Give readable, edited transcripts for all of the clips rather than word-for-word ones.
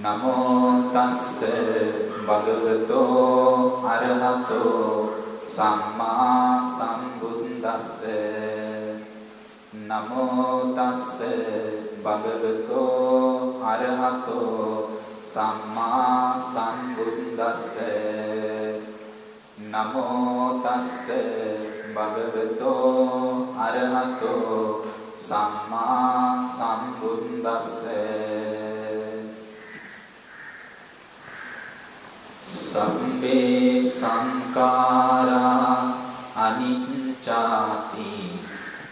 නමෝ තස්ස භගවතෝ අරහතෝ සම්මා සම්බුද්දස්ස නමෝ තස්ස භගවතෝ අරහතෝ සම්මා සම්බුද්දස්ස නමෝ තස්ස භගවතෝ අරහතෝ සම්මා සම්බුද්දස්ස සම්මේ සංඛාරා අනිච්චාති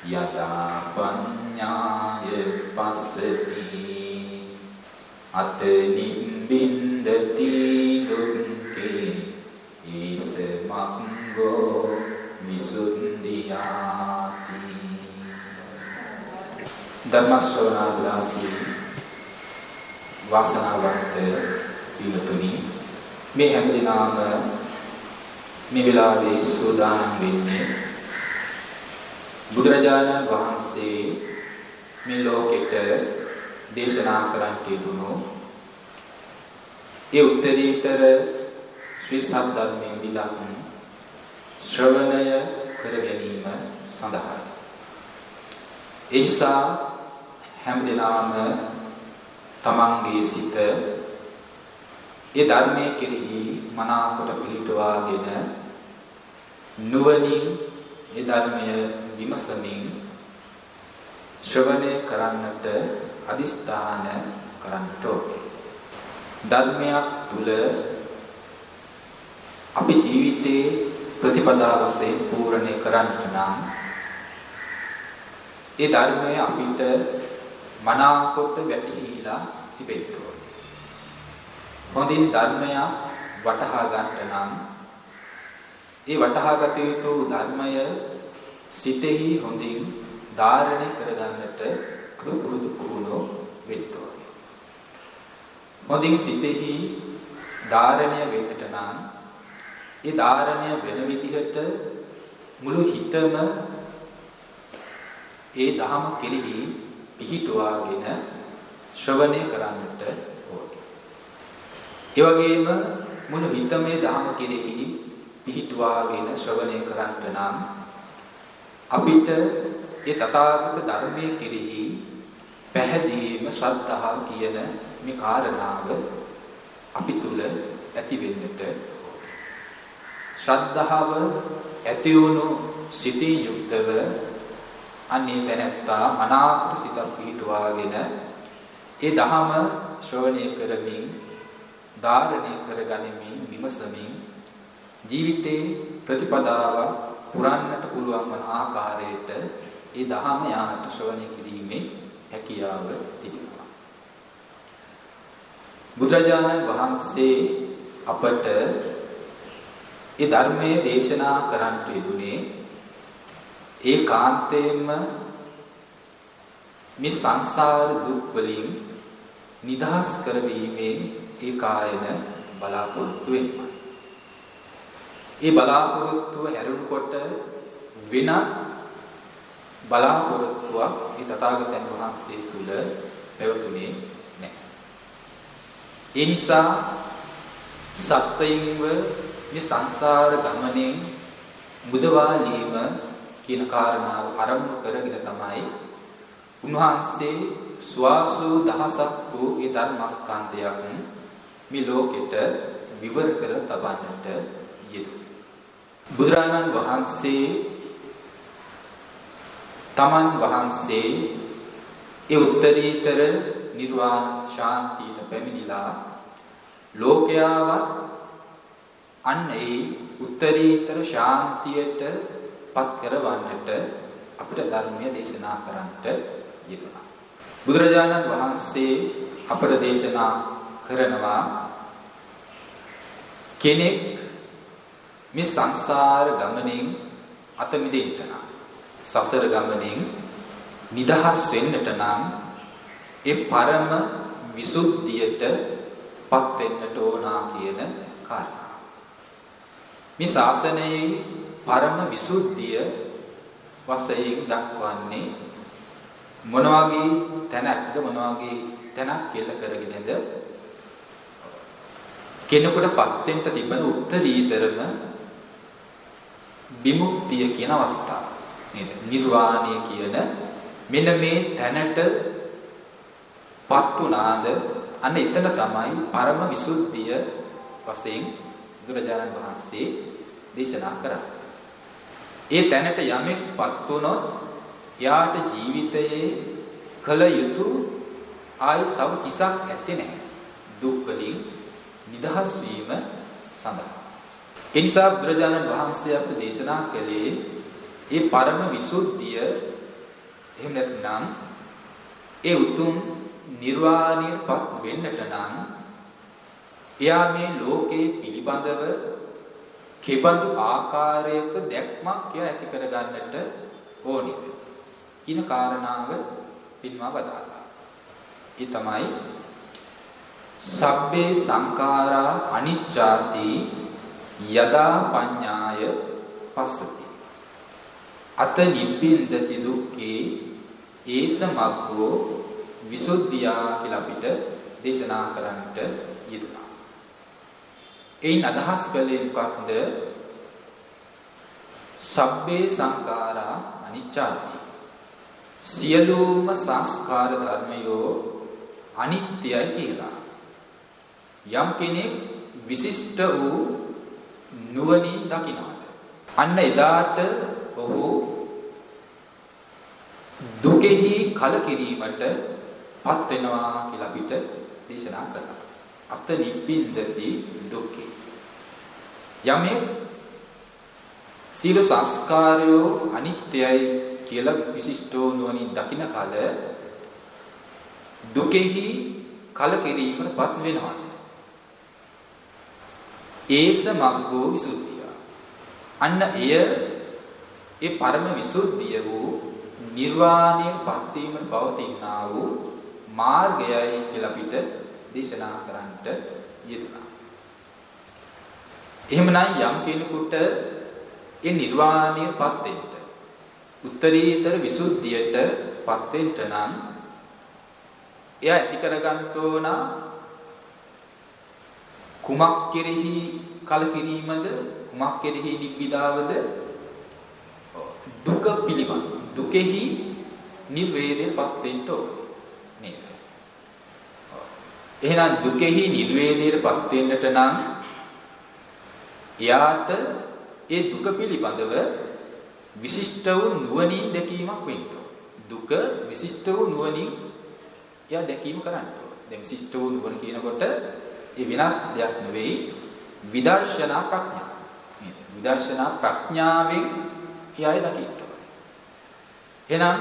යදා පඤ්ඤාය පස්සති අතනිම්බින්දති දුක්ඛේ ඊස මංගෝ විසුද්ධියාති ධර්ම ශ්‍රවණාභිලාෂී වාසනාවන්ත පින්තුනි මේ හැමදෙනාම මේ වෙලාවේ සූදානම් වෙන්නේ බුදුරජාණන් වහන්සේ මේ ලෝකෙට දේශනා කරන්නට යෙදුණු ඒ උත්තරීතර ශ්‍රී සද්ධර්මයෙන් විලක් ශ්‍රවණය කර ගැනීම සඳහායි. ඒ නිසා හැමදෙනාම තමන්ගේ සිත ඒ ධර්මයේ කෙරෙහි මනාකොට පිළිටවාගෙන නුවණින් ඒ ධර්මය විමසමින් ශ්‍රවණය කරන්නට අදිස්ථාන කරන්නට ඕනේ. ධර්මයක් තුල අපි ජීවිතේ ප්‍රතිපදාව වශයෙන් පූර්ණේ කරන්නට නම් ඒ ධර්මය අපිට මනාකොට වැටහිලා තිබෙන්න ඕනේ. හොඳින් ධර්මය වටහා ගන්නට නම් ඒ වටහාගත යුතු ධර්මය සිතෙහි හොඳින් ධාරණය කරගන්නට පුරුදු පුහුණු වෙන්න ඕනේ. හොඳින් සිතෙහි ධාරණය වෙන්නට නම් ඒ ධාරණය වෙන විදිහට මුළු හිතම ඒ ධහම කෙරෙහි පිහිටුවාගෙන ශ්‍රවණය කරන්නට ඕනේ. ඒ වගේම මුළු හිතම ඒ ධහම කෙරෙහි පිහිටුවාගෙන ශ්‍රවණය කරන්නට නම් අපිට ඒ තථාගත ධර්මයේ කෙරෙහි පැහැදීම ශ්‍රද්ධාව කියන මේ කාරණාව අපි තුල ඇති වෙන්නට ශ්‍රද්ධාව ඇති වුණු සිතින් යුක්තව අනේ තැනැත්තා මනාකොට සිතක් පිහිටුවාගෙන ඒ ධහම ශ්‍රවණය කරමින් ධාරණය කරගනිමින් විමසමින් ජීවිතේ ප්‍රතිපදාව පුරන්නට පුළුවන් වන ආකාරයට ඒ ධහම යාට ශ්‍රවණය කිරීමේ හැකියාව තිබෙනවා. බුදුරජාණන් වහන්සේ අපට ඒ ධර්මයේ දේශනා කරන්නට යෙදුනේ ඒකාන්තයෙන්ම මේ සංසාර දුක් වලින් නිදහස් කරවීමේ ඒකායන බලාපොරොත්තු වෙනවා. ඒ බලාපොරොත්තුව හැරුණකොට වෙන බලාපොරොත්තුවක් ඒ තථාගතයන් වහන්සේ තුල පැවතුනේ නැහැ. ඒ නිසා සත්‍යයෙන්ව මේ සංසාර ගමනේ මුදවාලීම කියන කාරණාව ආරම්භ කරගෙන තමයි උන්වහන්සේ ස්වාසු දහසක් වූ ඒ ධර්මස්කන්ධයක් මේ ලෝකෙට විවර කර තබන්නට යෙදුණා. බුදුරජාණන් වහන්සේ තමන් වහන්සේ ඒ උත්තරීතර නිර්වාණ ශාන්තියට පැමිණිලා ලෝකයාවත් අන්න ඒ උත්තරීතර ශාන්තියට පත් කරවන්නට අපිට ධර්මය දේශනා කරන්නට යෙදුණා. බුදුරජාණන් වහන්සේ අපට දේශනා කරනවා කෙනෙක් මේ සංසාර ගමනින් අත මිදෙන්න නම් සසර ගමනින් නිදහස් වෙන්නට නම් ඒ පරම විසුද්ධියට පත් වෙන්නට ඕනා කියන කාරණා. මේ ශාසනයේ පරම විසුද්ධිය වශයෙන් දක්වන්නේ මොන වගේ තැනක්ද මොන වගේ තැනක් කියලා කරගෙනද කෙනෙකුටපත් වෙන්න තිබෙන උත්තරීතරම විමුක්තිය කියන අවස්ථාව නේද? නිර්වාණය කියන මෙන්න මේ තැනටපත් උනාද අන්න එතන තමයි පරම විසුද්ධිය වශයෙන් බුදුරජාණන් වහන්සේ දේශනා කරන්නේ. ඒ තැනට යමෙක්පත් වුණොත් එයාට ජීවිතයේ කල යුතු ආයි තව කිසක් ඇත්තේ නැහැ. දුක් වලින් නිදහස් වීම සඳහා. ඒ නිසා බුදුරජාණන් වහන්සේ අපට දේශනා කළේ ඒ පරම විසුද්ධිය එහෙම නැත්නම් ඒ උතුම් නිර්වාණයටපත් වෙන්නට නම් එයා මේ ලෝකේ පිළිබඳව කෙබඳු ආකාරයක දැක්මක් ඇති කරගන්නට ඕනේ. ඊන කාරණාව පින්වා බදාලා. ඒ තමයි සබ්බේ සංඛාරා අනිච්චාති යදා පඤ්ඤාය පස්සති. අත නිබ්බින්දති දුක්ඛේ ඒස මග්ගෝ විසුද්ධියා කියලා අපිට දේශනා කරන්නට යෙදුණා. එයින් අදහස් කළේ මොකක්ද? සබ්බේ සංඛාරා අනිච්චාති. සියලුම සංස්කාර ධර්මයෝ අනිත්‍යයි කියලා. යම් කෙනෙක් විශිෂ්ට වූ නුවණින් දකිනවාද අන්න එදාට ඔහු දුකෙහි කලකිරීමට පත් වෙනවා කියලා අපිට දේශනා කරනවා. අත නිබ්බින්දති දුක්ඛේ. යමෙක් සීල සංස්කාරයෝ අනිත්‍යයි කියලා විශිෂ්ටෝ නුවණින් දකින කල දුකෙහි කලකිරීමට පත් වෙනවා. ඒස මග්ගෝ විසුද්ධිය. අන්න එය ඒ පරම විසුද්ධිය වූ නිර්වාණයටපත් වීමට පවතිනා වූ මාර්ගයයි කියලා අපිට දේශනා කරන්නට යෙදුණා. එහෙමනම් යම් කෙනෙකුට ඒ නිර්වාණයටපත් වෙන්න උත්තරීතර විසුද්ධියටපත් වෙන්න නම් එයා ඇති කරගන්න ඕන කුමක් කෙරෙහි කලකිරීමද, කුමක් කෙරෙහි නිබ්බිදාවද? දුක පිළිබඳ දුකෙහි නිර්වේදයටපත් වෙන්න ඕනේ නේද? එහෙනම් දුකෙහි නිර්වේදයටපත් වෙන්නට නම් එයාට ඒ දුක පිළිබඳව විශිෂ්ට වූ නුවණින් දැකීමක් වෙන්න ඕන. දුක විශිෂ්ට වූ නුවණින් එයා දැකීම කරන්න ඕන. දැන් විශිෂ්ට වූ නුවණ කියනකොට ඒ වෙනත් දෙයක් නෙවෙයි විදර්ශනා ප්‍රඥාව. නේද? විදර්ශනා ප්‍රඥාවෙන් එයායි දකින්න ඕන. එහෙනම්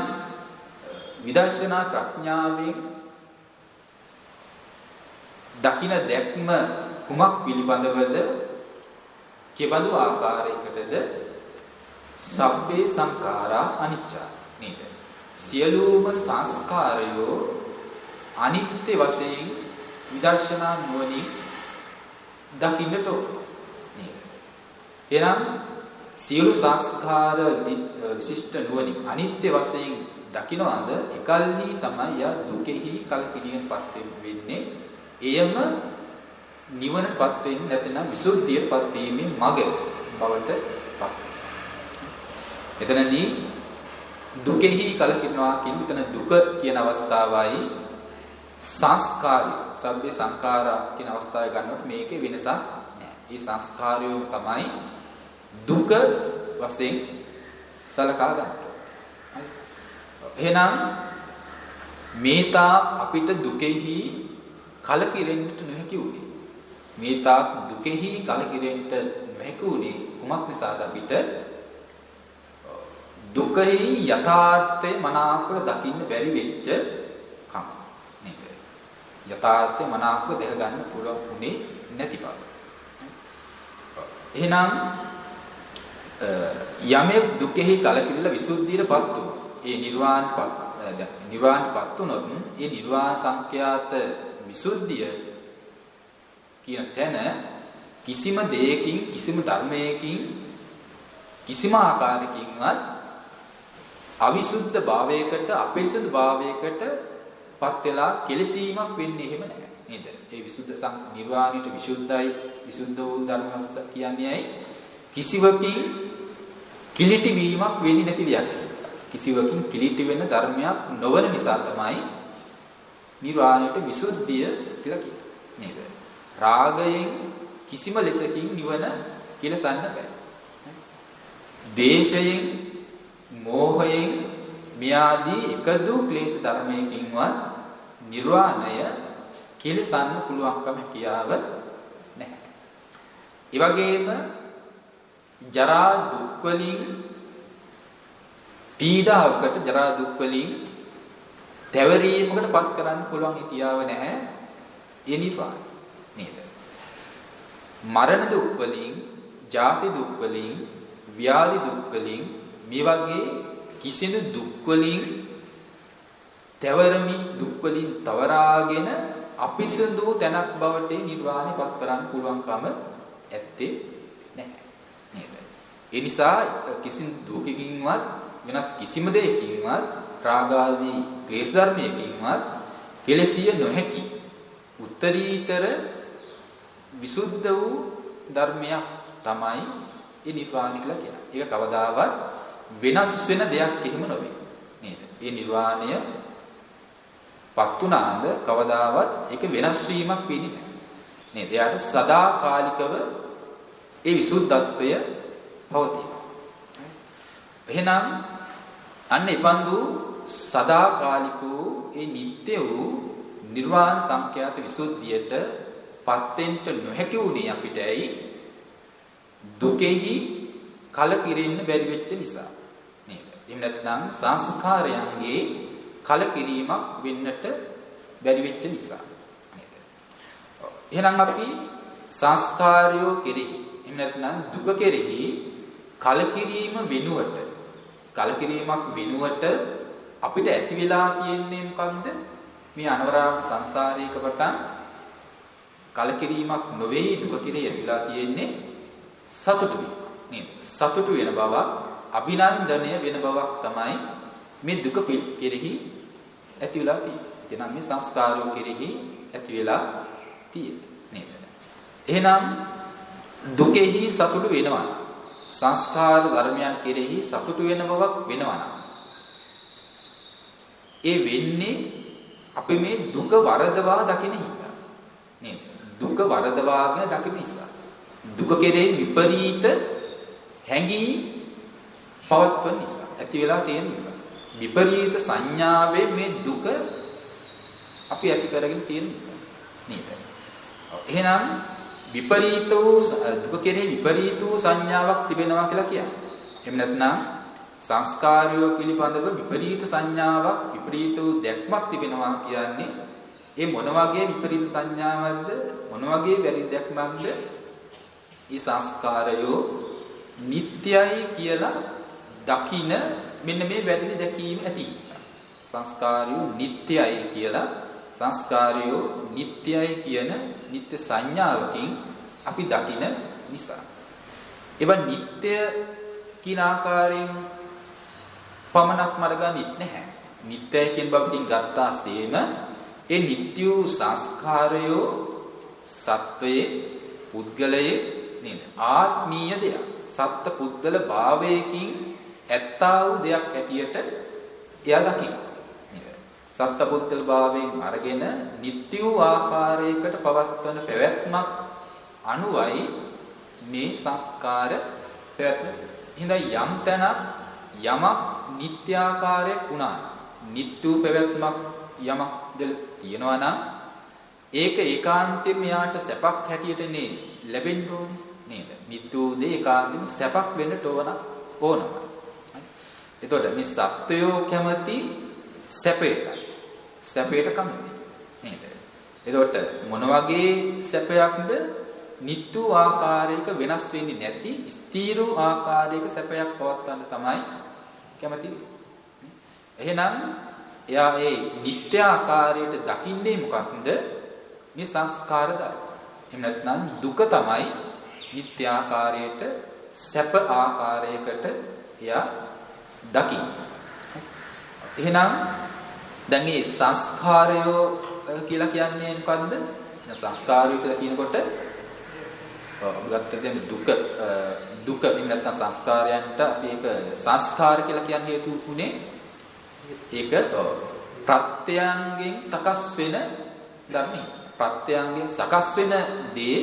විදර්ශනා ප්‍රඥාවෙන් දකින දැක්ම කුමක් පිළිබඳවද? කෙබඳු ආකාරයකටද? සබ්බේ සංඛාරා අනිච්චා නේද? සියලුම සංස්කාරයෝ අනිත්‍ය වශයෙන් විදර්ශනා නුවණින් දකින්නට ඕන නේද? එනම් සියලු සංස්කාර විශිෂ්ට නුවණින් අනිත්‍ය වශයෙන් දකින්නවද එකල්හි තමයි යා දුකෙහි කලකිරීමපත් වෙන්නේ. එයම නිවනපත් වෙන්නේ නැත්නම් විසුද්ධියපත් වීමේ මඟ බවට පත්. එතනදී දුකෙහි කලකිරනවා කියන තන දුක කියන අවස්ථාවයි සංස්කාරය සබ්බේ සංඛාරා කියන අවස්ථාවේ ගන්නකොට මේකේ වෙනසක් නැහැ. මේ සංස්කාරයෝ තමයි දුක වශයෙන් සලකා ගන්න. එහෙනම් මේතා අපිට දුකෙහි කලකිරෙන්නට නොහැකි වුණේ. මේතා දුකෙහි කලකිරෙන්නට නොහැකි වුණේ කුමක් නිසාද? අපිට දුකෙහි යථාර්ථය මනාවක දකින්න බැරි වෙච්ච කම නේද? යථාර්ථය මනාවක දෙහ ගන්න පුළුවන් උනේ නැති බව. එහෙනම් යමෙක් දුකෙහි කලකිරලා විසුද්ධියටපත් වුණා. ඒ නිර්වාණයටපත් වුණොත් ඒ නිර්වාණ සංඛ්‍යාත විසුද්ධිය කියන තැන කිසිම දෙයකින් කිසිම ධර්මයකින් කිසිම ආකාරයකින්වත් අවිසුද්ධ භාවයකට අපිරිසුදු භාවයකට පත් වෙලා කෙලසීමක් වෙන්නේ එහෙම නැහැ. නේද? ඒ විසුද්ධ නිර්වාණයට විසුද්ධයි විසුද්ධ වූ ධර්ම කියන්නේ ඇයි? කිසිවකින් කිලිටි වීමක් වෙන්නේ නැති දෙයක්. කිසිවකින් කිලිටි වෙන ධර්මයක් නොවන නිසා තමයි නිර්වාණයට විසුද්ධිය කියලා කියන්නේ. නේද? රාගයෙන් කිසිම ලෙසකින් නිවන කෙලසන්න බෑ. දේශයෙන්, මෝහයෙන් මියාදී එකදු ක්ලේශ ධර්මයකින්වත් නිර්වාණය කෙලසන්න පුළුවන්කම කියාව නැහැ. ඒ වගේම ජරා දුක් වලින් පීඩාවකට ජරා දුක් වලින් තැවරීමකට පත් කරන්න පුළුවන් කියාව නැහැ. ඒ නිර්වාණය නේද? මරණ දුක් වලින්, ජාති දුක් වලින්, ව්‍යාධි දුක් වලින් මේ වගේ කිසිදු දුක් වලින් තවරමි දුක් වලින් තවරාගෙන අපිරිසුදු තැනක් බවට නිර්වාණයපත් කරන්න පුළුවන්කම ඇත්තේ නැහැ නේද? ඒ නිසා කිසිම දුකකින්වත් වෙනත් කිසිම දෙයකින්වත් රාගාදී ක්ලේශ ධර්මයකින්වත් කෙලසිය නොහැකි උත්තරීතර විසුද්ධ වූ ධර්මයක් තමයි ඒ නිර්වාණය කියලා කියන්නේ. ඒක කවදාවත් වෙනස් වෙන දෙයක් එහෙම නොවේ. නේද? ඒ නිර්වාණය පත් උනාද කවදාවත් ඒක වෙනස් වීමක් වෙන්නේ නැහැ. නේද? එයාට සදාකාලිකව ඒ විසුද්ධත්වය පවතිනවා. එහෙනම් අන්න ඉබඳු සදාකාලික වූ ඒ නිට්ටය වූ නිර්වාණ සංඛ්‍යාත විසුද්ධියට පත්වෙන්න නොහැකි වුණේ අපිට ඇයි? දුකෙහි කලකිරෙන්න බැරි වෙච්ච නිසා නේද? එහෙම නැත්නම් සංස්කාරයන්ගේ කලකිරීමක් වෙන්නට බැරි වෙච්ච නිසා නේද? එහෙනම් අපි සංස්කාරයෝ කෙරෙහි එහෙම නැත්නම් දුක කෙරෙහි කලකිරීම වෙනුවට අපිට ඇති වෙලා තියෙන්නේ මොකන්ද? මේ අනවරාග සංසාරයක පටන් කලකිරීමක් නොවේ දුක කෙරෙහි ඇතිලා තියෙන්නේ සතුටු නේද? සතුටු වෙන බවක්, අභිනන්දනය වෙන බවක් තමයි මේ දුක කෙරෙහි ඇති වෙලා තියෙන්නේ. එනම් මේ සංස්කාරෝ කෙරෙහි ඇති වෙලා තියෙන්නේ නේද? එහෙනම් දුකෙහි සතුටු වෙනවා. සංස්කාර ධර්මයන් කෙරෙහි සතුටු වෙන බවක් වෙනවා. ඒ වෙන්නේ අපි මේ දුක වරදවා දකින නිසා නේද? දුක වරදවාගෙන දකින නිසා. දුක කෙරෙහි විපරීත හැඟී පවත්වන නිසා ඇති වෙලා තියෙන නිසා විපරීත සංඥාවේ මේ දුක අපි ඇති කරගෙන තියෙන නිසා නේද? එහෙනම් විපරීත වූ දුක කෙරෙහි විපරීත වූ සංඥාවක් තිබෙනවා කියලා කියන්නේ. එහෙම නැත්නම් සංස්කාරය පිළිබඳව විපරීත සංඥාවක් විපරීත වූ දැක්මක් තිබෙනවා කියන්නේ ඒ මොන වගේ විපරීත සංඥාවක්ද මොන වගේ වැරදි දැක්මක්ද? මේ සංස්කාරයෝ නිට්ටයයි කියලා දකින මෙන්න මේ වැරදි දැකීම ඇති. සංස්කාරයෝ නිට්ටයයි කියලා සංස්කාරයෝ නිට්ටයයි කියන නිට්ටය සංඥාවකින් අපි දකින නිසා. ඒවා නිට්ටය කින ආකාරයෙන් පමණක් මරගන්නේ නැහැ. නිට්ටය කියන බබකින් ගත්තාseම ඒ නිට්ටය වූ සංස්කාරයෝ සත්වයේ පුද්ගලයේ නේද? ආත්මීය දෙයක්. සත්ත්ව පුද්ගල භාවයකින් ඇත්තා වූ දෙයක් හැටියට එයා දකින්න. නේද? සත්ත්ව පුද්ගල භාවයෙන් අරගෙන නිට්ටය වූ ආකාරයකට පවත්වන පැවැත්මක් අනුවයි මේ සංස්කාර පැවැත්ම. හිඳා යම් තැනක් යමක් නිට්ටයාකාරයක් වුණා. නිට්ටු පැවැත්මක් යමක් දෙල තියෙනවා නම් ඒක ඒකාන්තයෙන් මෙයාට සැපක් හැටියට නේ ලැබෙන්න ඕනේ නේද? නිට්ටු දේ ඒකාන්තයෙන් සැපක් වෙන්නට ඕනම. එතකොට මේ සත්වයෝ කැමති සැපයට කැමති නේද? එතකොට මොන වගේ සැපයක්ද? නිට්ටු ආකාරයක වෙනස් වෙන්නේ නැති ස්ථීර ආකාරයක සැපයක් පවත්වන්න තමයි කැමති. එහෙනම් එයා ඒ නිට්ටය ආකාරයට දකින්නේ මොකක්ද? මේ සංස්කාර ධර්ම. එහෙම නැත්නම් දුක තමයි නිට්ටය ආකාරයට සැප ආකාරයකට එයා දකින්නේ. එහෙනම් දැන් මේ සංස්කාරයෝ කියලා කියන්නේ මොකද්ද? සංස්කාරය කියලා කියනකොට අපි ගත්තට දැන් දුක නැත්නම් සංස්කාරයන්ට අපි ඒක සංස්කාර කියලා කියන්නේ හේතු උනේ ඒක ප්‍රත්‍යයන්ගෙන් සකස් වෙන ධර්මයි. ප්‍රත්‍යයන්ගෙන් සකස් වෙන දේ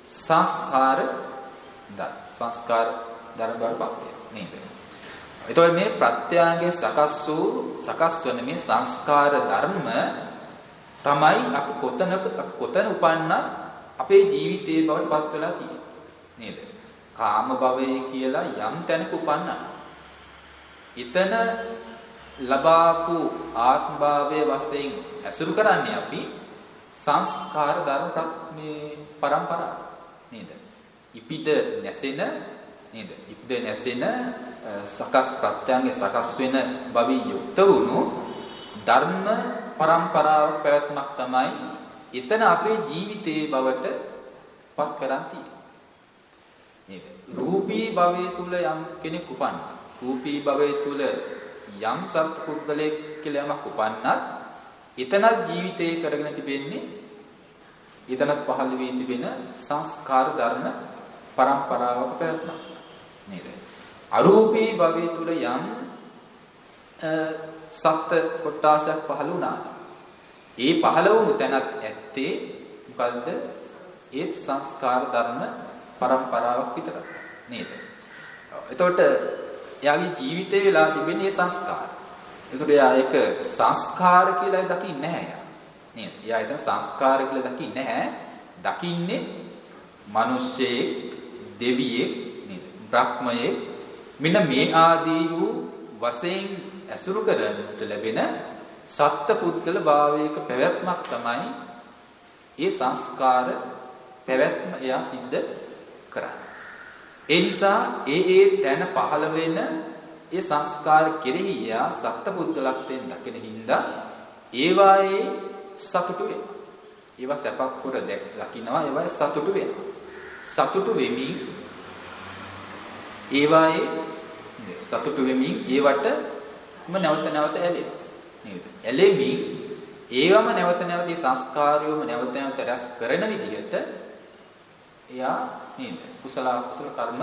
සංස්කාර ධර්ම බවට නේද? එතකොට මේ ප්‍රත්‍යයන්ගෙන් සකස් වන මේ සංස්කාර ධර්ම තමයි අපි කොතන උපන්නත් අපේ ජීවිතයේ බවට පත් වෙලා තියෙන්නේ නේද? කාම භවයේ කියලා යම් තැනක උපන්නා. ඊතන ලබාපු ආත්ම භාවයේ වශයෙන් ඇසුරු කරන්නේ අපි සංස්කාර ධර්ම මේ පරම්පරාව නේද? ඉපිද නැසෙන නේද? ඉපිද නැසෙන සකස් ප්‍රත්‍යංගේ සකස් වෙන භවී යුක්ත වුණු ධර්ම පරම්පරාවක් පැවැත්මක් තමයි එතන අපේ ජීවිතයේ බවට පත් කරන් තියෙන්නේ නේද? රූපී භවයේ තුල යම් කෙනෙක් උපන්නා. රූපී භවයේ තුල යම් සත්පුද්ගලයෙක් කියලා යමක් උපන්නත් එතනත් ජීවිතේ කරගෙන තිබෙන්නේ එතනත් පහළ වී තිබෙන සංස්කාර ධර්ම පරම්පරාවක පැවැත්මක් නේද? අරූපී භවයේ තුල යම් සත්ත්ව කොටාසක් පහළ වුණා. ඒ පහළ වුණු තැනත් ඇත්තේ මොකද්ද? ඒ සංස්කාර ධර්ම පරම්පරාවක් විතරයි නේද? එතකොට එයාගේ ජීවිතේ වෙලා තිබෙන මේ සංස්කාර. එතකොට එයා ඒක සංස්කාර කියලා දකින්නේ නැහැ නේද? එයා එතන සංස්කාර කියලා දකින්නේ නැහැ. දකින්නේ මිනිස්සෙක්, දෙවියෙක් නේද? බ්‍රහ්මයෙක් මෙන්න මේ ආදී වූ වශයෙන් ඇසුරු කරන්නට ලැබෙන සත්පුද්ගල භාවයක පැවැත්මක් තමයි ඒ සංස්කාර පැවැත්ම එයා සිද්ධ කරන්නේ. ඒ නිසා ඒ තැන පහළ වෙන ඒ සංස්කාර කෙරෙහි එයා සත්පුද්ගලත්වයෙන් දකින හින්දා ඒවායේ සතුටු වෙනවා. ඒවා සැපක් කොට දකින්නවා, ඒවායේ සතුටු වෙනවා. සතුටු වෙමින් ඒවායේ සතුටු වෙමින් ඒවටම නැවත නැවත ඇලෙනවා නේද? ඇලෙමින් ඒවම නැවත නැවත සංස්කාරයෝම නැවත නැවත රැස් කරන විදිහට එයා නේද? කුසල අකුසල කර්ම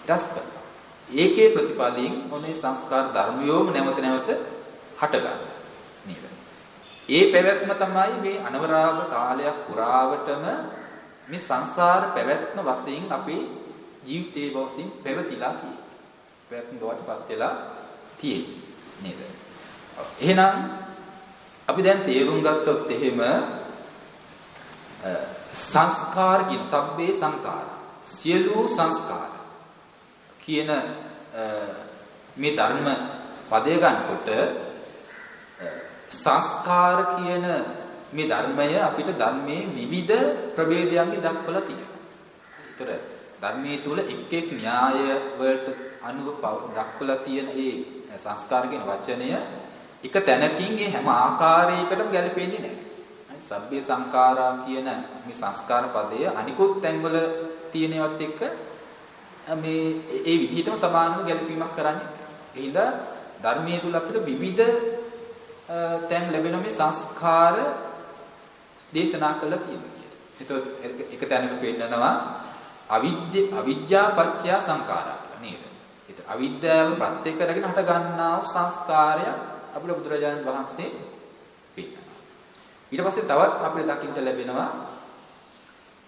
රැස් කරනවා. ඒකේ ප්‍රතිඵලයෙන් මොනේ සංස්කාර ධර්මියෝම නැවත නැවත හට ගන්නවා නේද? ඒ පැවැත්ම තමයි මේ අනවරාග කාලයක් පුරාවටම මේ සංසාර පැවැත්ම වශයෙන් අපේ ජීවිතයේ වශයෙන් පැවතිලා තියෙන්නේ. පැවැත්ම බවට පත් වෙලා තියෙන්නේ නේද? එහෙනම් අපි දැන් තේරුම් ගත්තොත් එහෙම සංස්කාර කියන සබ්බේ සංඛාර සියලු සංස්කාර කියන මේ ධර්ම පදය ගන්නකොට සංස්කාර කියන මේ ධර්මය අපිට ධර්මයේ විවිධ ප්‍රභේදයන්ගේ දක්වලා තියෙනවා. ඒතර ධර්මයේ තුල එක් එක් න්‍යාය වලට අනුව දක්වලා තියෙන මේ සංස්කාර කියන වචනය එක තැනකින් ඒ හැම ආකාරයකටම ගැලපෙන්නේ නැහැ. සබ්බේ සංඛාරා කියන මේ සංස්කාර පදය අනිකුත් තැන්වල තියෙනවත් එක්ක මේ ඒ විදිහටම සමානව ගැලපීමක් කරන්නේ. ඒ හින්දා ධර්මයේ තුල අපිට විවිධ තැන් ලැබෙන මේ සංස්කාර දේශනා කළා කියන්නේ. එතකොට එක තැනක පෙන්නනවා අවිද්‍යා පත්‍ය සංඛාරා කියලා නේද? ඒත් අවිද්‍යාව ප්‍රත්‍ය කරගෙන හට ගන්නා වූ සංස්කාරය අපිට බුදුරජාණන් වහන්සේ පෙන්නනවා. ඊට පස්සේ තවත් අපිට දකින්න ලැබෙනවා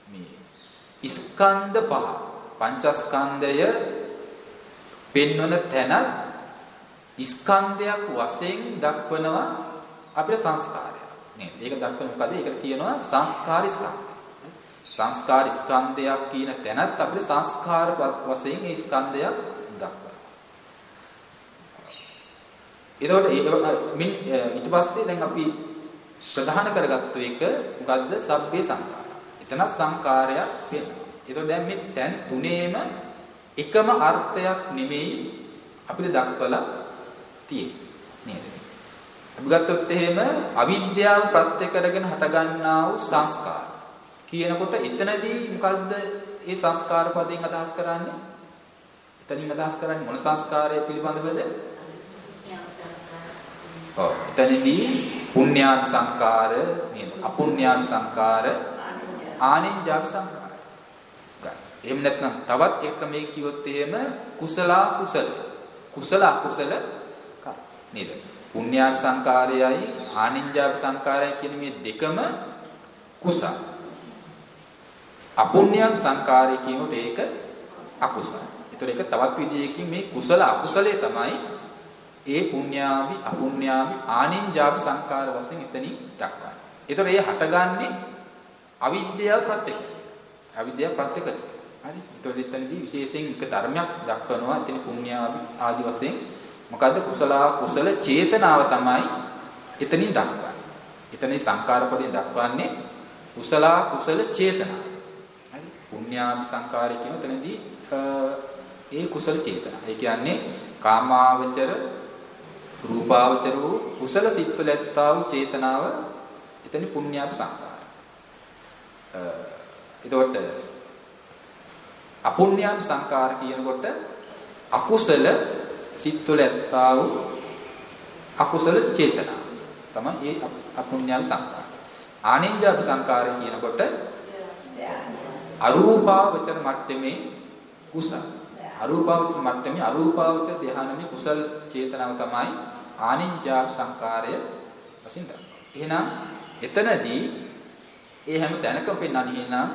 මේ ස්කන්ධ පහ පංචස්කන්ධය පෙන්වන තැන ස්කන්ධයක් වශයෙන් දක්වනවා අපේ සංස්කාරය නේද? ඒක දක්වන මොකද? ඒකට කියනවා සංස්කාර ස්කන්ධය. සංස්කාර ස්කන්ධයක් කියන තැනත් අපේ සංස්කාර වශයෙන් ඒ ස්කන්ධයක් දක්වනවා. එතකොට ඊට පස්සේ දැන් අපි ප්‍රධාන කරගත්තු එක මොකද්ද? සබ්බේ සංඛාර. එතන සංඛාරයක් වෙනවා. එතකොට දැන් මේ තැන් තුනේම එකම අර්ථයක් නෙමෙයි අපිට දක්වලා තියෙන්නේ නේද? අපි ගත්තොත් එහෙම අවිද්‍යාව ප්‍රත්‍ය කරගෙන හටගන්නා වූ සංස්කාර කියනකොට එතනදී මොකද්ද මේ සංස්කාර පදයෙන් අදහස් කරන්නේ? එතනින් අදහස් කරන්නේ මොන සංස්කාරය පිළිබඳවද? එතනදී පුඤ්ඤාභි සංකාර නේද? අපුඤ්ඤාභි සංකාර ආනිඤ්ඤාභි සංකාර. ගන්න. එහෙම නැත්නම් තවත් එක මේ කිව්වොත් එහෙම කුසල අකුසල කර්ම නේද? පුඤ්ඤාභි සංකාරයයි ආනිඤ්ඤාභි සංකාරයයි කියන මේ දෙකම කුසල. අපුඤ්ඤාභි සංකාරය කියනකොට ඒක අකුසල. ඒතර ඒක තවත් විදිහකින් මේ කුසල අකුසලයේ තමයි ඒ පුඤ්ඤාභි අපුඤ්ඤාභි ආනිඤ්ඤාභි සංකාර වශයෙන් එතනින් දක්වන්නේ. ඒතර ඒ හටගන්නේ අවිද්‍යාව ප්‍රත්‍යක්ෂ. අවිද්‍යාව ප්‍රත්‍යක්ෂ. හරි. ඒතර එතනදී විශේෂයෙන් එක ධර්මයක් දක්වනවා. එතන පුඤ්ඤාභි ආදි වශයෙන් මොකද්ද කුසල චේතනාව තමයි එතනින් දක්වන්නේ. එතනදී සංකාර පදයෙන් දක්වන්නේ කුසල චේතනාව. හරි. පුඤ්ඤාභි සංකාරය කියන එතනදී ඒ කුසල චේතනාව. ඒ කියන්නේ කාමාවචර රූපාවචර වූ කුසල සිත්වල ඇත්තා වූ චේතනාව එතන පුඤ්ඤාභි සංකාර. එතකොට අපුඤ්ඤාභි සංකාර කියනකොට අකුසල සිත්වල ඇත්තා වූ අකුසල චේතනාව තමයි ඒ අපුඤ්ඤාභි සංකාර. ආනිඤ්ඤාභි සංකාරය කියනකොට අරූපාවචර මට්ටමේ කුසල අරූපාවචර මට්ටමේ අරූපාවචර ධ්‍යානමේ කුසල චේතනාව තමයි ආනිඤ්ඤාභි සංකාරය වශයෙන් දක්වන්නේ. එහෙනම් එතනදී ඒ හැම තැනකම පෙන්වන්නේ එහෙනම්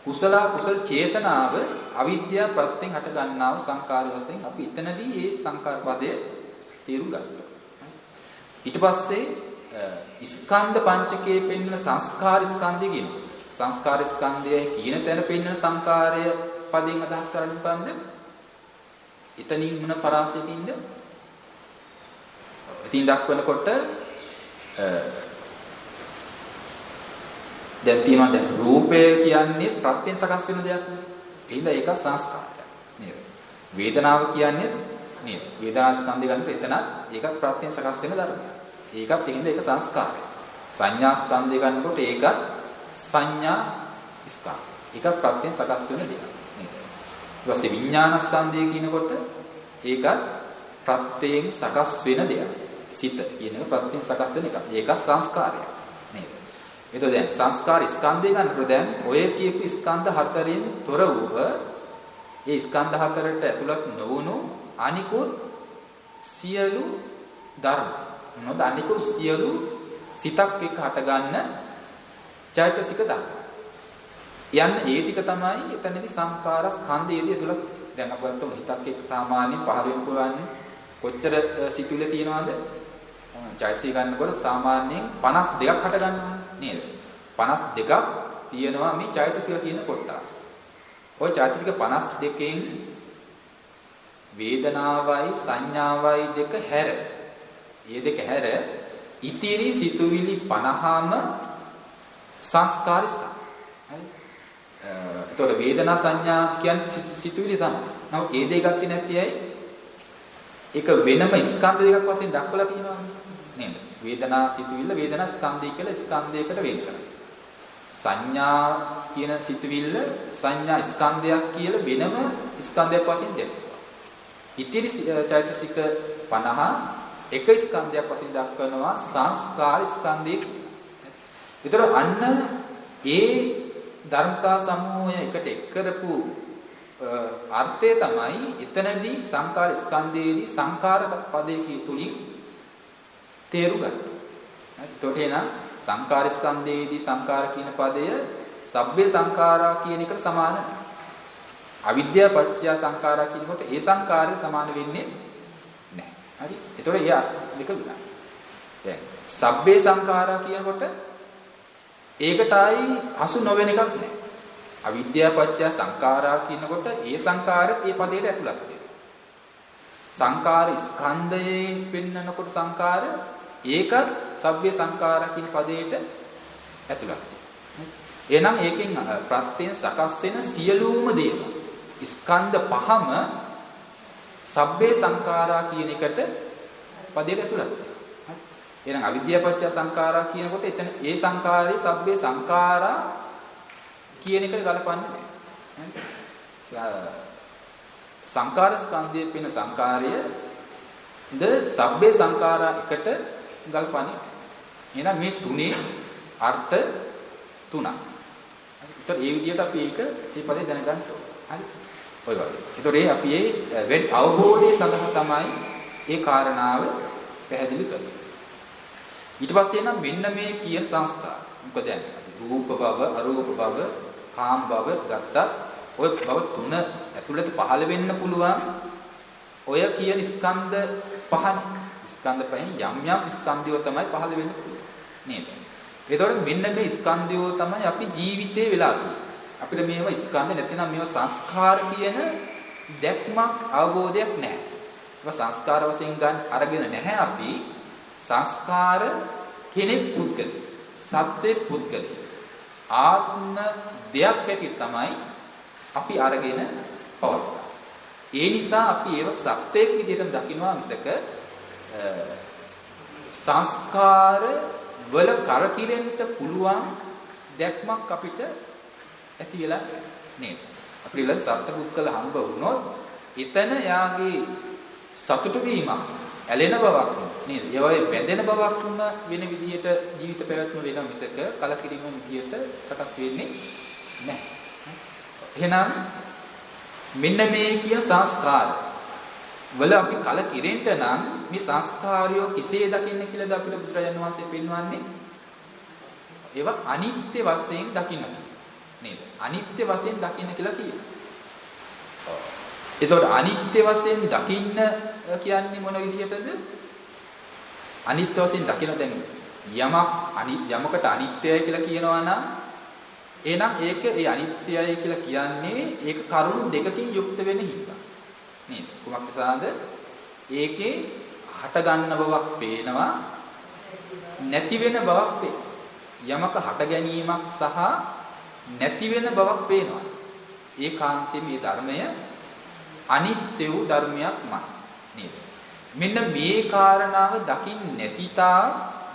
කුසල චේතනාව අවිද්‍යාව ප්‍රත්‍යයෙන් හට ගන්නා වූ සංකාර වශයෙන් අපි එතනදී මේ සංකාර පදය තේරුම් ගන්නවා. ඊට පස්සේ ස්කන්ධ පංචකයේ පෙන්වන සංස්කාර ස්කන්ධය කියනවා. සංස්කාර ස්කන්ධය කියන තැන පෙන්වන සංකාරය පදයෙන් අදහස් කරන්නේ මොකන්ද? එතනින් මොන පරාසයකින්ද? ඉතින් දක්වනකොට දැන් තියෙනවා දැන් රූපය කියන්නේ ප්‍රත්‍යයෙන් සකස් වෙන දෙයක් නේ. එහෙනම් ඒක සංස්කාරයක් නේද? වේදනාව කියන්නේ නේද? වේදනා ස්කන්ධය ගන්නකොට එතන ඒක ප්‍රත්‍යයෙන් සකස් වෙන ධර්මයක්. ඒකත් එහෙනම් ඒක සංස්කාරයක්. සංඥා ස්කන්ධය ගන්නකොට ඒකත් සංඥා ස්කන්ධය. ඒක ප්‍රත්‍යයෙන් සකස් වෙන දෙයක්. ඊට පස්සේ විඥාන ස්කන්ධය කියනකොට ඒක ප්‍රත්‍යයෙන් සකස් වෙන දෙයක්. සිත කියන එක ප්‍රත්‍යයෙන් සකස් වෙන එකක්. ඒක සංස්කාරයක් නේද? එතකොට දැන් සංස්කාර ස්කන්ධය ගන්නකොට දැන් ඔය කියපු ස්කන්ධ හතරෙන් තොර වූ ඒ ස්කන්ධ හතරට ඇතුළත් නොවුණු අනිකුත් සියලු ධර්ම මොනවද? අනිකුත් සියලු සිතක් එක්ක හටගන්න චෛතසික ධර්ම. යන්නේ ඒ ටික තමයි එතනදී සංකාර ස්කන්ධයේදී ඇතුළත් දැන් අපි ගත්තොත් හිතක් එක්ක සාමාන්‍යයෙන් පහළ වෙන්න පුළුවන් කොච්චර සිතුවිලි තියෙනවද? චෛතසික ගන්නකොට සාමාන්‍යයෙන් 52ක් හට ගන්නවා නේද? 52ක් තියෙනවා මේ චෛතසික කියන කොටස්. ওই චෛතසික 52කින් වේදනාවයි සංඥාවයි දෙක හැර. මේ දෙක හැර ඉතිරි සිතුවිලි 50ම සංස්කාර ස්කන්ධ. හරි? එතකොට වේදනා සංඥා කියන්නේ සිතුවිලි තමයි. නමුත් ඒ දෙක ගත්තේ නැති අය ඒක වෙනම ස්කන්ධ දෙකක් වශයෙන් දක්වලා තියෙනවා නේද? වේදනා සිතුවිල්ල වේදනා ස්කන්ධය කියලා ස්කන්ධයකට වෙන් කරනවා. සංඥා කියන සිතුවිල්ල සංඥා ස්කන්ධයක් කියලා වෙනම ස්කන්ධයක් වශයෙන් දක්වනවා. ඉතිරි චෛතසික 50 එක ස්කන්ධයක් වශයෙන් දක්වනවා සංස්කාර ස්කන්ධය. ඒතර අන්න ඒ ධර්මතා සමූහය එකට එක් කරපු අර්ථය තමයි එතනදී සංකාර ස්කන්ධයේදී සංකාර පදයේ තුලින් තේරුම් ගන්න. එතකොට එන සංකාර ස්කන්ධයේදී සංකාර කියන පදය සබ්බේ සංඛාරා කියන එකට සමාන නැහැ. අවිද්‍යාව පත්‍ය සංඛාරා කියනකොට ඒ සංඛාරය සමාන වෙන්නේ නැහැ. හරි? එතකොට ඒ අනික විතරයි. දැන් සබ්බේ සංඛාරා කියනකොට ඒකට ආයි අසු නොවන එකක් නැහැ. අවිද්‍යාව පත්‍ය සංඛාරා කියනකොට ඒ සංඛාරෙත් ඒ පදයට ඇතුළත් වෙනවා. සංඛාර ස්කන්ධයේ පෙන්නකොට සංඛාර ඒකත් සබ්බේ සංඛාරා කියන පදයට ඇතුළත් වෙනවා. එහෙනම් ඒකෙන් ප්‍රත්‍යයෙන් සකස් වෙන සියලුම දේවල් ස්කන්ධ පහම සබ්බේ සංඛාරා කියන එකට පදයට ඇතුළත් වෙනවා. එහෙනම් අවිද්‍යාව පත්‍ය සංඛාරා කියනකොට එතන ඒ සංඛාරයේ සබ්බේ සංඛාරා කියන එකට ගලපන්නේ නැහැ. සංඛාර ස්කන්ධයේ පෙන සංඛාරය ද සබ්බේ සංඛාරා එකට ගල්පන්නේ. එහෙනම් මේ තුනේ අර්ථ තුනක්. ඒතර ඒ විදිහට අපි ඒක මේ පදේ දැනගන්න ඕනේ. හරි. ඔය වගේ. ඒතර අපි මේ අවබෝධය සඳහා තමයි ඒ කාරණාව පැහැදිලි කරන්නේ. ඊට පස්සේ නම් මෙන්න මේ කියන සංස්කාර. මොකද දැන් රූප භව, අරූප භව, කාම භව ගත්තත් ඔය භව තුන ඇතුළත පහළ වෙන්න පුළුවන් ඔය කියන ස්කන්ධ පහනේ. ස්කන්ධ පහෙන් යම් යම් ස්කන්ධයෝ තමයි පහළ වෙන්න පුළුවන්. නේද? ඒතකොට මෙන්න මේ ස්කන්ධයෝ තමයි අපි ජීවිතේ වෙලා තියෙන්නේ. අපිට මේවා ස්කන්ධ නැතිනම් මේවා සංස්කාර කියන දැක්මක් අවබෝධයක් නැහැ. ඒවා සංස්කාර වශයෙන් ගන්න අරගෙන නැහැ අපි. සංස්කාර කෙනෙක් පුද්ගලෙක්. සත්‍ය පුද්ගලෙක්. ආත්ම දෙයක් හැටියට තමයි අපි අරගෙන පවත්තා. ඒ නිසා අපි ඒව සත්‍යයක් විදිහට දකිනවා මිසක සංස්කාර වල කරකිරෙන්න පුළුවන් දැක්මක් අපිට ඇති වෙලා නේද? අපිට ඊළඟ සත්පුද්ගල හම්බ වුණොත් එතන යාගේ සතුටු වීමක් ඇලෙන බවක් නේද? ඒවයේ බැඳෙන බවක් වෙන විදිහට ජීවිත පැවැත්ම වෙන මිසක කලකිරීම විදිහට සකස් වෙන්නේ නැහැ. එහෙනම් මෙන්න මේ කියන සංස්කාර වල අපි කලකිරෙන්න නම් මේ සංස්කාරය කෙසේ දකින්න කියලාද අපිට බුදුරජාණන් වහන්සේ පෙන්වන්නේ? ඒවා අනිත්‍ය වශයෙන් දකින්න නේද? අනිත්‍ය වශයෙන් දකින්න කියලා කියනවා. එතකොට අනිත්‍ය වශයෙන් දකින්න කියන්නේ මොන විදිහටද? අනිත්‍ය වශයෙන් දකින්න දැන් යමකට අනිත්‍යයි කියලා කියනවා නම් එහෙනම් ඒක ඒ අනිත්‍යයි කියලා කියන්නේ ඒක කරුණු දෙකකින් යුක්ත වෙන හින්දා. නේද? කුමක් නිසාද? ඒකේ හට ගන්න බවක් පේනවා නැති වෙන බවක් පේනවා. යමක හට ගැනීමක් සහ නැති වෙන බවක් පේනවා. ඒකාන්තයෙන් මේ ධර්මය අනිත්‍ය වූ ධර්මයක්මයි. නේද? මෙන්න මේ කාරණාව දකින්න නැතිතා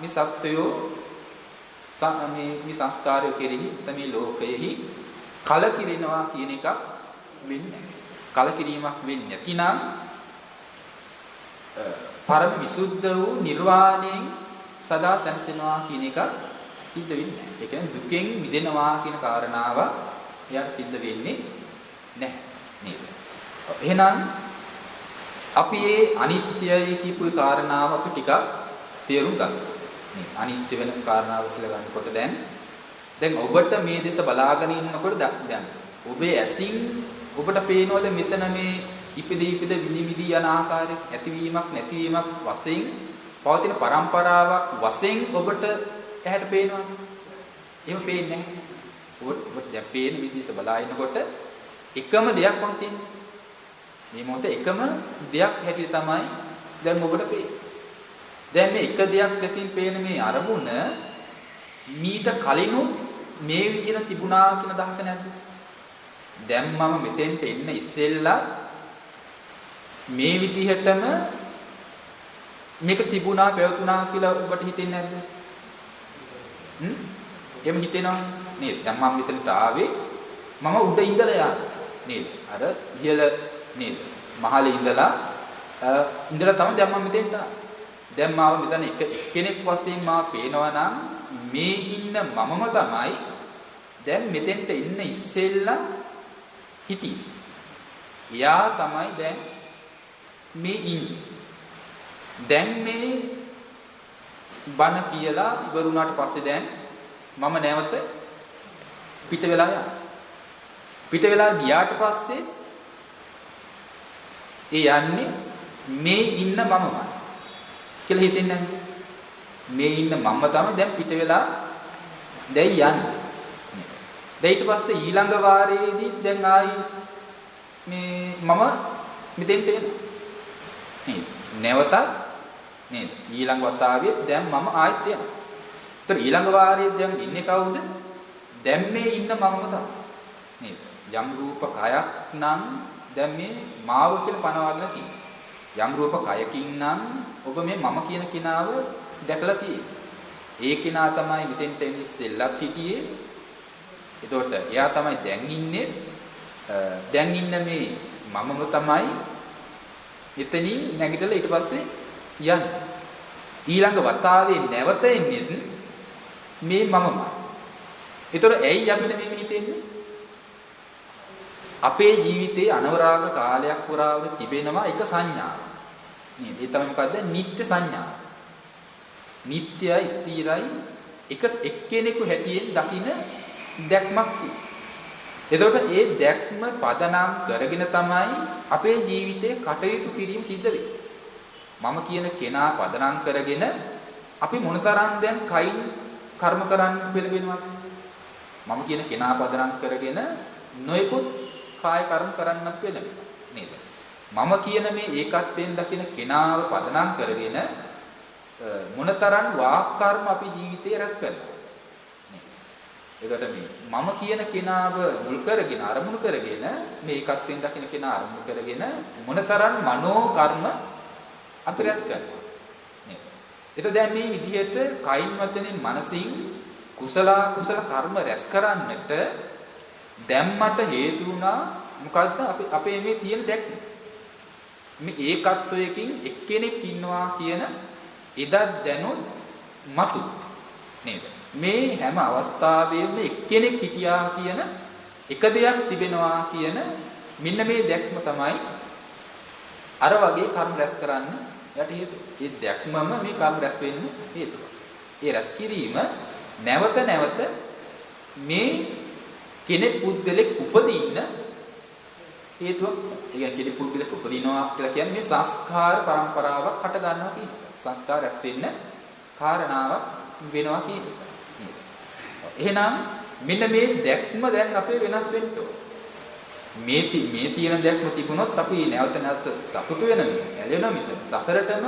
මේ සත්වයෝ මේ සංස්කාරය කෙරෙහි මේ ලෝකයෙහි කලකිරෙනවා කියන එකක් වෙන්නේ නැහැ. කලකිරීමක් වෙන්නේ නැතිනම් පරම විසුද්ධ වූ නිර්වාණයෙන් සදා සැනසෙනවා කියන එක සිද්ධ වෙන්නේ නැහැ. ඒ කියන්නේ දුකෙන් මිදෙනවා කියන කාරණාව එයාට සිද්ධ වෙන්නේ නැහැ නේද? එහෙනම් අපි මේ අනිත්‍යයි කියපු කාරණාව අපි ටිකක් තේරුම් ගන්නවා. අනිත්‍ය වෙන කාරණාව කියලා ගන්නකොට දැන් ඔබට මේ දෙස බලාගෙන ඉන්නකොට දැන් ඔබේ ඇසින් ඔබට පේනවද මෙතන මේ ඉපදී විනිවිදී යන ආකාරය ඇතිවීමක් නැතිවීමක් වශයෙන් පවතින પરම්පරාවක් වශයෙන් ඔබට ඇහැට පේනවද? එහෙම පේන්නේ නැහැ. ඔබට දැන් පේන විදිහට බලා ඉන්නකොට එකම දෙයක් වශයෙන් මේ මොහොතේ එකම දෙයක් හැටියට තමයි දැන් ඔබට පේන්නේ. දැන් මේ එක දෙයක් ලෙසින් පේන මේ අරමුණ මීට කලිනුත් මේ විදිහට තිබුණා කියන අදහස නැද්ද? දැන් මම මෙතෙන්ට එන්න ඉස්සෙල්ලා මේ විදිහටම මේක තිබුණා පැවතුණා කියලා ඔබට හිතෙන්නේ නැද්ද? එහෙම හිතෙනවද? නේද? දැන් මම මෙතනට ආවේ මම උඩ ඉඳලා යා නේද? අර ඉහළ නේද? මහලේ ඉඳලා තමයි දැන් මම මෙතෙන්ට ආවේ. දැන් මාව මෙතන එක්කෙනෙක් වශයෙන් මාව පේනවා නම් මේ ඉන්න මමම තමයි දැන් මෙතෙන්ට ඉන්න ඉස්සෙල්ලා හිටියේ. එයා තමයි දැන් මේ ඉන්නේ. දැන් මේ බණ කියලා ඉවරුණාට පස්සේ දැන් මම නැවත පිට වෙලා යනවා. පිට වෙලා ගියාට පස්සේ ඒ යන්නේ මේ ඉන්න මමමයි කියලා හිතෙන්නේ නැද්ද? මේ ඉන්න මම තමයි දැන් පිට වෙලා දැන් යන්නේ. දැන් ඊට පස්සේ ඊළඟ වාරයේදී දැන් ආයි මේ මම මෙතෙන්ට එනවා. නේද? නැවතත් නේද? ඊළඟ වතාවේ දැන් මම ආයෙත් එනවා. ඒතර ඊළඟ වාරයේ දැන් ඉන්නේ කවුද? දැන් මේ ඉන්න මමම තමයි. නේද? යම් රූප කයක් නම් දැන් මේ මාව කියලා පනවන්න තියෙනවා. යම් රූප කයකින් නම් ඔබ මේ මම කියන කෙනාව දැකලා තියෙන්නේ. ඒ කෙනා තමයි මෙතෙන්ට එන්නේ ඉස්සෙල්ලත් හිටියේ. එතකොට එයා තමයි දැන් ඉන්නේ. දැන් ඉන්න මේ මමම තමයි එතනින් නැගිටලා ඊට පස්සේ යන්නේ. ඊළඟ වතාවේ නැවත එන්නේ මේ මමමයි. ඒතර ඇයි අපිට මේ හිතෙන්නේ? අපේ ජීවිතයේ අනවරාග කාලයක් පුරාවට තිබෙනවා එක සංඥාවක්. නේද? ඒ තමයි මොකද්ද? නිත්‍ය සංඥාව. නිට්ටයයි ස්ථිරයි එක්කෙනෙකු හැටියෙන් දකින දැක්මක්. එතකොට ඒ දැක්ම පදනම් කරගෙන තමයි අපේ ජීවිතේ කටයුතු කිරීම සිද්ධ වෙන්නේ. මම කියන කෙනා පදනම් කරගෙන අපි මොනතරම් දැන් කයින් කර්ම කරන්න පෙළඹෙනවද? මම කියන කෙනා පදනම් කරගෙන නොයෙකුත් කාය කර්ම කරන්නත් පෙළඹෙනවා නේද? මම කියන මේ ඒකත්වයෙන් දකින කෙනාව පදනම් කරගෙන මොනතරම් වාක් කර්ම අපි ජීවිතේ රැස් කරනවා. ඒකට මේ මම කියන කෙනාව මුල් කරගෙන අරමුණු කරගෙන මේ ඒකත්වයෙන් දකින කෙනා අරමුණු කරගෙන මොනතරම් මනෝ කර්ම අපි රැස් කරනවා. නේද? ඒක දැන් මේ විදිහට කයින් වචනෙන් මනසින් කුසල කර්ම රැස් කරන්නට දැම්මට හේතු වුණා මොකද්ද? අපේ මේ තියෙන දැක්ම. මේ ඒකත්වයකින් එක්කෙනෙක් ඉන්නවා කියන එදත් දැනුත් මතු නේද? මේ හැම අවස්ථාවෙම එක්කෙනෙක් හිටියා කියන එක දෙයක් තිබෙනවා කියන මෙන්න මේ දැක්ම තමයි අර වගේ කර්ම රැස් කරන්න යට හේතුව. ඒ දැක්මම මේ කර්ම රැස් වෙන්න හේතුව. ඒ රැස් කිරීම නැවත නැවත මේ කෙනෙක් පුද්ගලෙක් උපදින්න හේතුවක්. ඒ කියන්නේ කෙනෙක් පුද්ගලෙක් උපදිනවා කියලා කියන්නේ මේ සංස්කාර පරම්පරාවක් හට ගන්නවා කියන එක. සංස්කාර රැස් වෙන්න කාරණාවක් වෙනවා කියන එක. එහෙනම් මෙන්න මේ දැක්ම දැන් අපේ වෙනස් වෙන්න ඕන. මේ තියෙන දැක්ම තිබුණොත් අපි නැවත නැවත සතුටු වෙන මිස, ඇලෙන මිස, සසරටම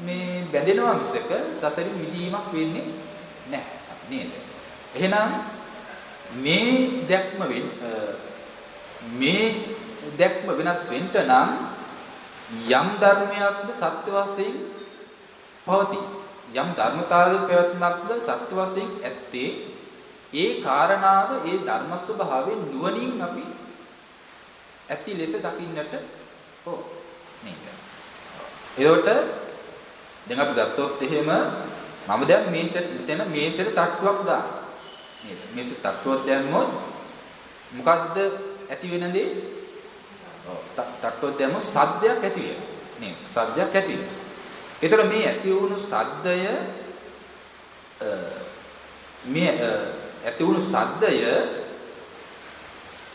මේ බැඳෙනවා මිසක සසරින් මිදීමක් වෙන්නේ නැහැ නේද? එහෙනම් මේ දැක්ම වෙනස් වෙන්න නම් යම් ධර්මයක්ද සත්‍ය වශයෙන් පවතී. යම් ධර්මතාවයක පැවැත්මක්ද සත්‍ය වශයෙන් ඇත්තේ ඒ කාරණාව ඒ ධර්ම ස්වභාවයෙන් නුවණින් අපි ඇති ලෙස දකින්නට ඕන නේද? ඒකට දැන් අපි ගත්තොත් එහෙම මම දැන් මෙතන මේසෙට තට්ටුවක් දානවා නේද? මේසෙට තට්ටුවක් දැම්මොත් මොකද්ද ඇති වෙන දේ? තට්ටුවක් දැම්මොත් සද්දයක් ඇති වෙනවා නේද? සද්දයක් ඇති වෙනවා. ඒතර මේ ඇති වුණු සද්දය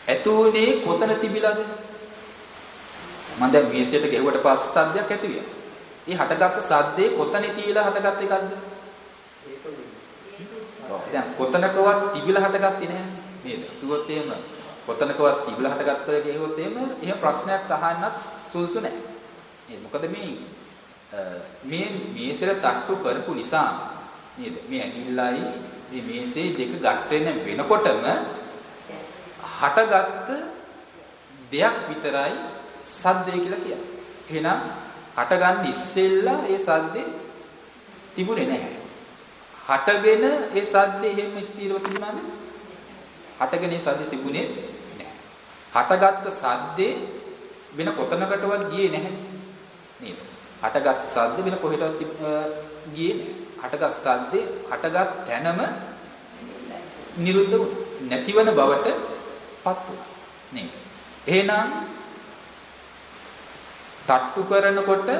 ඇතුනේ කොතන තිබිලාද? මම දැන් මේසෙට ගෙවුවට පස්සේ සද්දයක් ඇති වෙනවා. ඒ හටගත්ත සද්දේ කොතන තියලා හටගත් එකක්ද? දැන් කොතනකවත් තිබිලා හටගත්තේ නැහැ නේද? කිව්වොත් එහෙම කොතනකවත් තිබිලා හටගත්ත කියහොත් එහෙම ප්‍රශ්නයක් අහන්නත් සුදුසු නැහැ. නේද? මොකද මේ මේසෙට තට්ටු කරපු නිසා නේද? මේ ඇඟිල්ලයි මේ මේසේ දෙක ගැට වෙනකොටම හටගත්ත දෙයක් විතරයි සද්දය කියලා කියන්නේ. එහෙනම් හටගන්න ඉස්සෙල්ලා ඒ සද්දේ තිබුණේ නැහැ. හටගෙන ඒ සද්දේ එහෙම ස්ථිරව තිබුණාද? හටගෙන ඒ සද්දේ තිබුණේ නැහැ. හටගත්ත සද්දේ වෙන කොතනකටවත් ගියේ නැහැ නේද? හටගත් සද්ද වෙන කොහෙටවත් ගියේ නැහැ. හටගත් සද්දේ හටගත් තැනම නිරුද්ධ වුණා. නැතිවන බවට පත් වුණා නේද? එහෙනම් තට්ටු කරනකොට